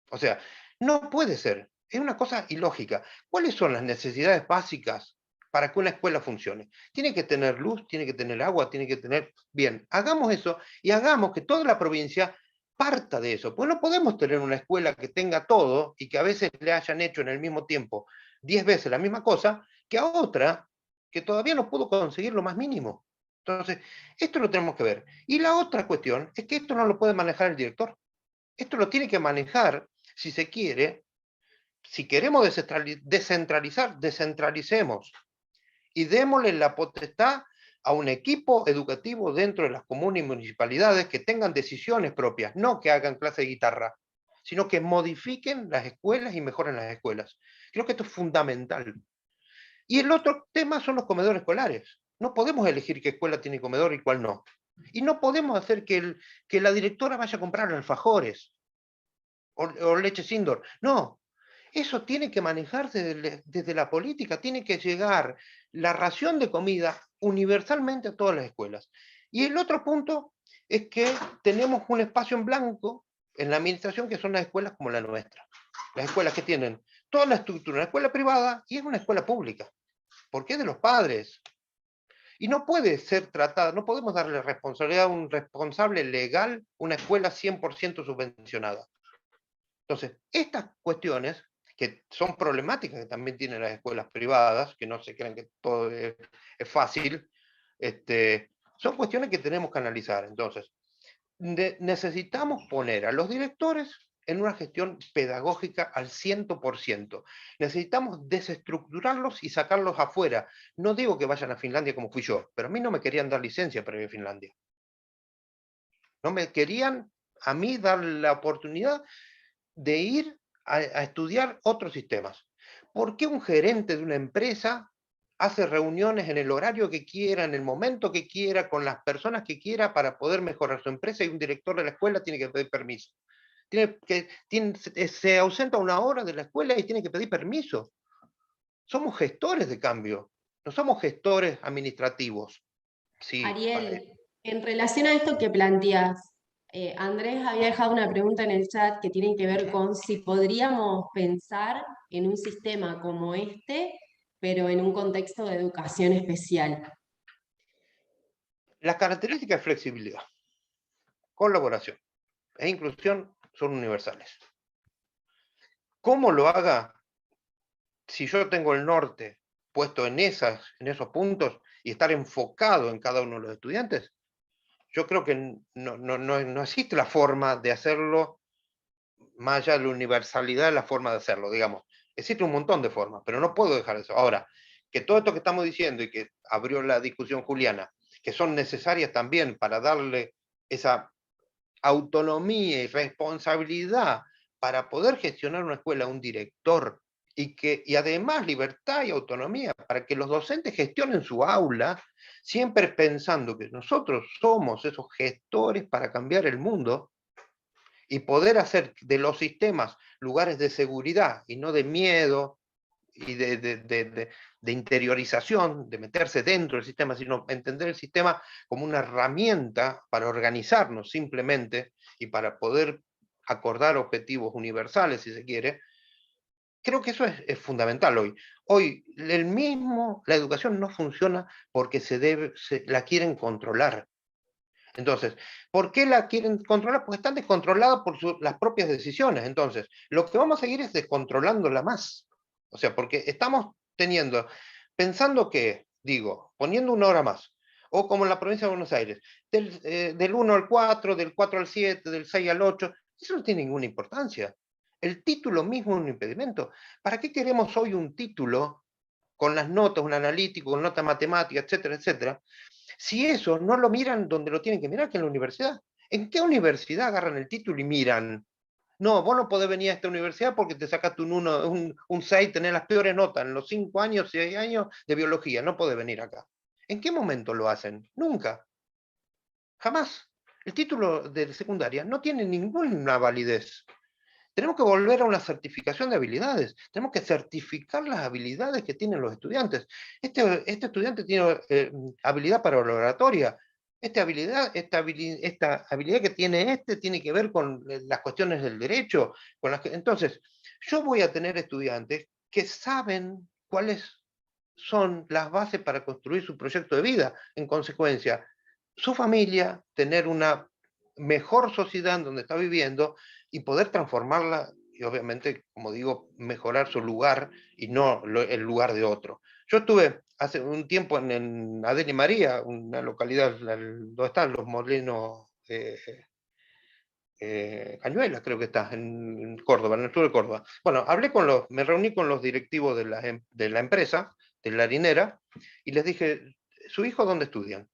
O sea, no puede ser. Es una cosa ilógica. ¿Cuáles son las necesidades básicas para que una escuela funcione? Tiene que tener luz, tiene que tener agua, tiene que tener... Bien, hagamos eso y hagamos que toda la provincia parta de eso. Pues no podemos tener una escuela que tenga todo y que a veces le hayan hecho en el mismo tiempo 10 veces la misma cosa que a otra que todavía no pudo conseguir lo más mínimo. Entonces, esto lo tenemos que ver. Y la otra cuestión es que esto no lo puede manejar el director. Esto lo tiene que manejar, si se quiere, si queremos descentralizar, descentralicemos y démosle la potestad a un equipo educativo dentro de las comunas y municipalidades que tengan decisiones propias, no que hagan clase de guitarra, sino que modifiquen las escuelas y mejoren las escuelas. Creo que esto es fundamental. Y el otro tema son los comedores escolares. No podemos elegir qué escuela tiene comedor y cuál no. Y no podemos hacer que la directora vaya a comprar alfajores o leche Sindor. No, eso tiene que manejarse desde la política, tiene que llegar la ración de comida universalmente a todas las escuelas. Y el otro punto es que tenemos un espacio en blanco en la administración que son las escuelas como la nuestra. Las escuelas que tienen toda la estructura, una escuela privada y es una escuela pública, porque es de los padres. Y no puede ser tratada, no podemos darle responsabilidad a un responsable legal una escuela 100% subvencionada. Entonces, estas cuestiones, que son problemáticas que también tienen las escuelas privadas, que no se crean que todo es fácil, son cuestiones que tenemos que analizar. Entonces, necesitamos poner a los directores en una gestión pedagógica al 100%. Necesitamos desestructurarlos y sacarlos afuera. No digo que vayan a Finlandia como fui yo, pero a mí no me querían dar licencia para ir a Finlandia. No me querían a mí dar la oportunidad de ir a estudiar otros sistemas. ¿Por qué un gerente de una empresa hace reuniones en el horario que quiera, en el momento que quiera, con las personas que quiera para poder mejorar su empresa y un director de la escuela tiene que pedir permiso? Se ausenta una hora de la escuela y tiene que pedir permiso. Somos gestores de cambio, no somos gestores administrativos. Sí, Ariel, en relación a esto que planteas, Andrés había dejado una pregunta en el chat que tiene que ver con si podríamos pensar en un sistema como este, pero en un contexto de educación especial. las características de flexibilidad, colaboración e inclusión son universales. ¿Cómo lo haga? Si yo tengo el norte puesto en esos puntos y estar enfocado en cada uno de los estudiantes, yo creo que no existe la forma de hacerlo más allá de la universalidad de la forma de hacerlo, digamos. Existe un montón de formas, pero no puedo dejar eso. Ahora, que todo esto que estamos diciendo y que abrió la discusión Juliana, que son necesarias también para darle esa autonomía y responsabilidad para poder gestionar una escuela a un director y además libertad y autonomía para que los docentes gestionen su aula, siempre pensando que nosotros somos esos gestores para cambiar el mundo y poder hacer de los sistemas lugares de seguridad y no de miedo y de interiorización, de meterse dentro del sistema, sino entender el sistema como una herramienta para organizarnos simplemente y para poder acordar objetivos universales, si se quiere. Creo que eso es fundamental hoy. Hoy la educación no funciona porque la quieren controlar. Entonces, ¿por qué la quieren controlar? Porque están descontroladas por las propias decisiones. Entonces, lo que vamos a seguir es descontrolándola más. O sea, porque estamos pensando que, digo, poniendo una hora más, o como en la provincia de Buenos Aires, del 1 al 4, del 4 al 7, del 6 al 8, eso no tiene ninguna importancia. El título mismo es un impedimento. ¿Para qué queremos hoy un título con las notas, un analítico, con nota matemática, etcétera, etcétera? Si eso no lo miran donde lo tienen que mirar, que en la universidad. ¿En qué universidad agarran el título y miran? No, vos no podés venir a esta universidad porque te sacaste un 6, tenés las peores notas en los 5 años, 6 años de biología, no podés venir acá. ¿En qué momento lo hacen? Nunca. Jamás. El título de secundaria no tiene ninguna validez. Tenemos que volver a una certificación de habilidades. Tenemos que certificar las habilidades que tienen los estudiantes. Este estudiante tiene habilidad para la oratoria. Esta habilidad que tiene tiene que ver con las cuestiones del derecho. Entonces, yo voy a tener estudiantes que saben cuáles son las bases para construir su proyecto de vida. En consecuencia, su familia, tener una mejor sociedad en donde está viviendo y poder transformarla y obviamente, como digo, mejorar su lugar y no el lugar de otro. Yo estuve hace un tiempo en Adén y María, una localidad donde están los Molinos Cañuelas, creo que está, en Córdoba, en el sur de Córdoba. Bueno, me reuní con los directivos de la empresa, de la harinera, y les dije, ¿su hijo dónde estudian?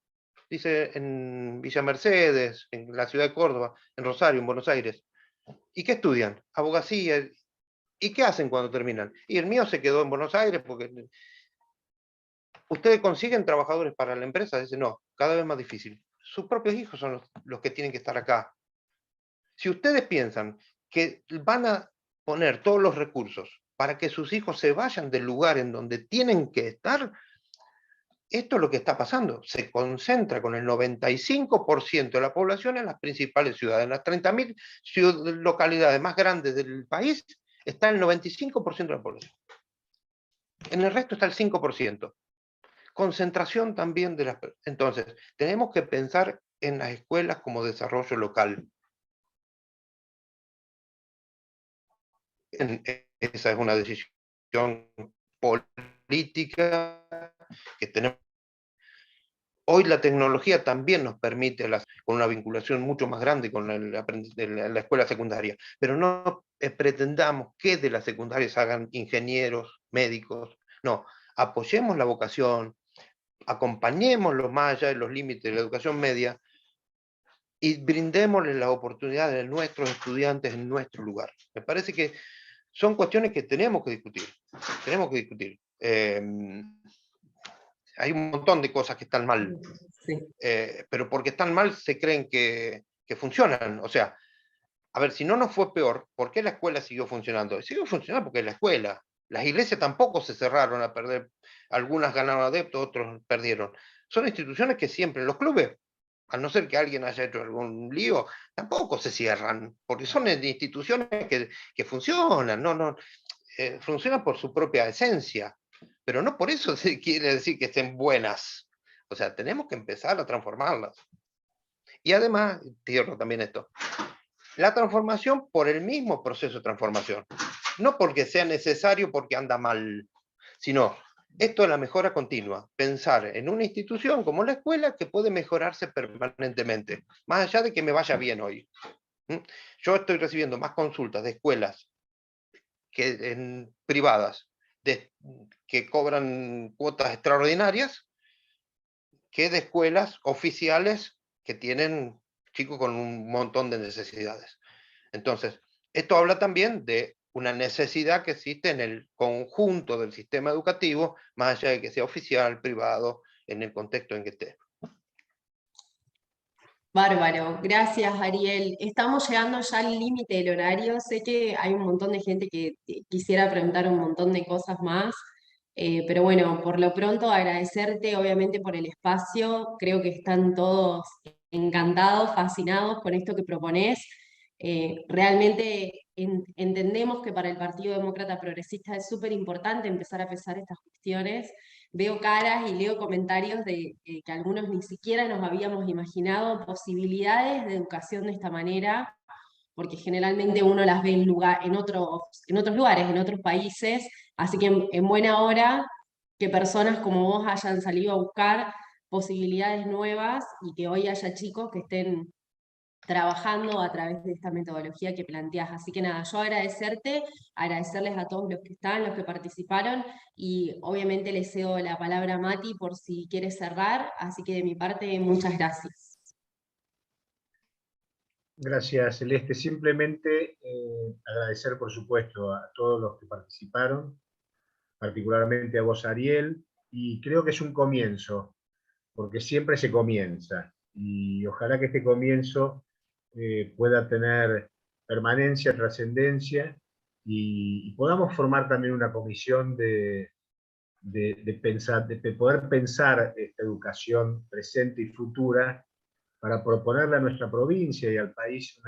Dice, en Villa Mercedes, en la ciudad de Córdoba, en Rosario, en Buenos Aires. ¿Y qué estudian? Abogacía. ¿Y qué hacen cuando terminan? Y el mío se quedó en Buenos Aires porque... ¿Ustedes consiguen trabajadores para la empresa? Dice, no, cada vez más difícil. Sus propios hijos son los que tienen que estar acá. Si ustedes piensan que van a poner todos los recursos para que sus hijos se vayan del lugar en donde tienen que estar, esto es lo que está pasando. Se concentra con el 95% de la población en las principales ciudades. En las 30.000 localidades más grandes del país está el 95% de la población. En el resto está el 5%. Concentración también de las... Entonces, tenemos que pensar en las escuelas como desarrollo local. Esa es una decisión política que tenemos. Hoy la tecnología también nos permite, con una vinculación mucho más grande con la escuela secundaria, pero no pretendamos que de las secundarias hagan ingenieros, médicos. No, apoyemos la vocación, acompañémoslo más allá de los límites de la educación media y brindémosles las oportunidades de nuestros estudiantes en nuestro lugar. Me parece que son cuestiones que tenemos que discutir. Tenemos que discutir. Hay un montón de cosas que están mal, sí. Pero porque están mal se creen que funcionan. O sea, a ver, si no nos fue peor, ¿por qué la escuela siguió funcionando? Siguió funcionando porque es la escuela. Las iglesias tampoco se cerraron a perder. Algunas ganaron adeptos, otros perdieron. son instituciones que siempre, los clubes, a no ser que alguien haya hecho algún lío, tampoco se cierran, porque son instituciones que funcionan, funcionan por su propia esencia, pero no por eso se quiere decir que estén buenas. O sea, tenemos que empezar a transformarlas. Y además, cierro también esto, la transformación por el mismo proceso de transformación, no porque sea necesario porque anda mal, sino esto es la mejora continua, pensar en una institución como la escuela que puede mejorarse permanentemente, más allá de que me vaya bien hoy. Yo estoy recibiendo más consultas de escuelas privadas que cobran cuotas extraordinarias que de escuelas oficiales que tienen chicos con un montón de necesidades. Entonces, esto habla también de una necesidad que existe en el conjunto del sistema educativo, más allá de que sea oficial, privado, en el contexto en que esté. Bárbaro, gracias Ariel. Estamos llegando ya al límite del horario. Sé que hay un montón de gente que quisiera preguntar un montón de cosas más, pero bueno, por lo pronto agradecerte obviamente por el espacio. Creo que están todos encantados, fascinados con esto que proponés. Realmente entendemos que para el Partido Demócrata Progresista es súper importante empezar a pensar estas cuestiones. Veo caras y leo comentarios de que algunos ni siquiera nos habíamos imaginado posibilidades de educación de esta manera, porque generalmente uno las ve en otros lugares, en otros países, así que en buena hora que personas como vos hayan salido a buscar posibilidades nuevas y que hoy haya chicos que estén trabajando a través de esta metodología que planteás. Así que nada, yo agradecerte, agradecerles a todos los que están, los que participaron, y obviamente les cedo la palabra a Mati por si quiere cerrar, así que de mi parte, muchas gracias. Gracias, Celeste. Simplemente agradecer, por supuesto, a todos los que participaron, particularmente a vos, Ariel, y creo que es un comienzo, porque siempre se comienza, y ojalá que este comienzo pueda tener permanencia, trascendencia, y podamos formar también una comisión de poder pensar esta educación presente y futura para proponerle a nuestra provincia y al país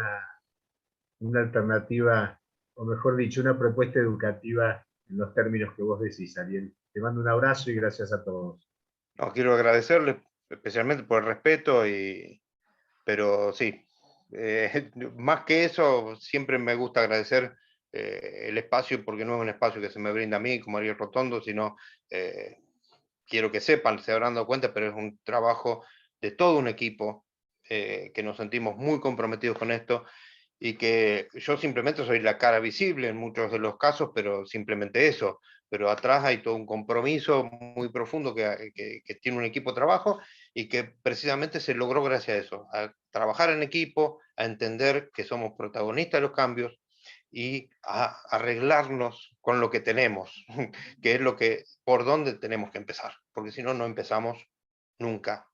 una alternativa, o mejor dicho, una propuesta educativa en los términos que vos decís, Ariel. Te mando un abrazo y gracias a todos. No, quiero agradecerles especialmente por el respeto, pero sí, más que eso, siempre me gusta agradecer el espacio, porque no es un espacio que se me brinda a mí como Ariel Rotondo, sino quiero que sepan, se habrán dado cuenta, pero es un trabajo de todo un equipo que nos sentimos muy comprometidos con esto, y que yo simplemente soy la cara visible en muchos de los casos, pero simplemente eso, pero atrás hay todo un compromiso muy profundo que tiene un equipo de trabajo, y que precisamente se logró gracias a eso, a trabajar en equipo, a entender que somos protagonistas de los cambios y a arreglarnos con lo que tenemos, que es por donde tenemos que empezar, porque si no, no empezamos nunca.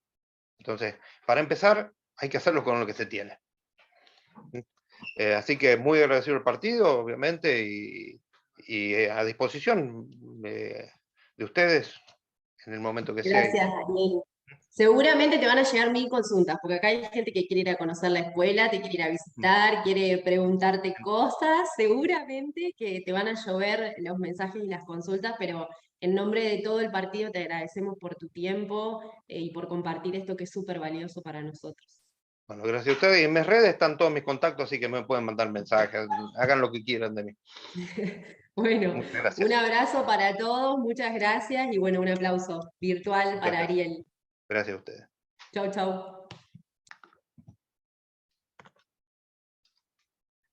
Entonces, para empezar, hay que hacerlo con lo que se tiene. Así que muy agradecido al partido, obviamente, y a disposición de ustedes en el momento que sea. Gracias, Ariel. Seguramente te van a llegar 1000 consultas, porque acá hay gente que quiere ir a conocer la escuela, te quiere ir a visitar, quiere preguntarte cosas. Seguramente que te van a llover los mensajes y las consultas, pero en nombre de todo el partido te agradecemos por tu tiempo y por compartir esto que es súper valioso para nosotros. Bueno, gracias a ustedes. Y en mis redes están todos mis contactos, así que me pueden mandar mensajes, hagan lo que quieran de mí. Bueno, Muchas gracias. un abrazo para todos, muchas gracias y bueno, un aplauso virtual para Ariel. Gracias a ustedes. Chau, chau.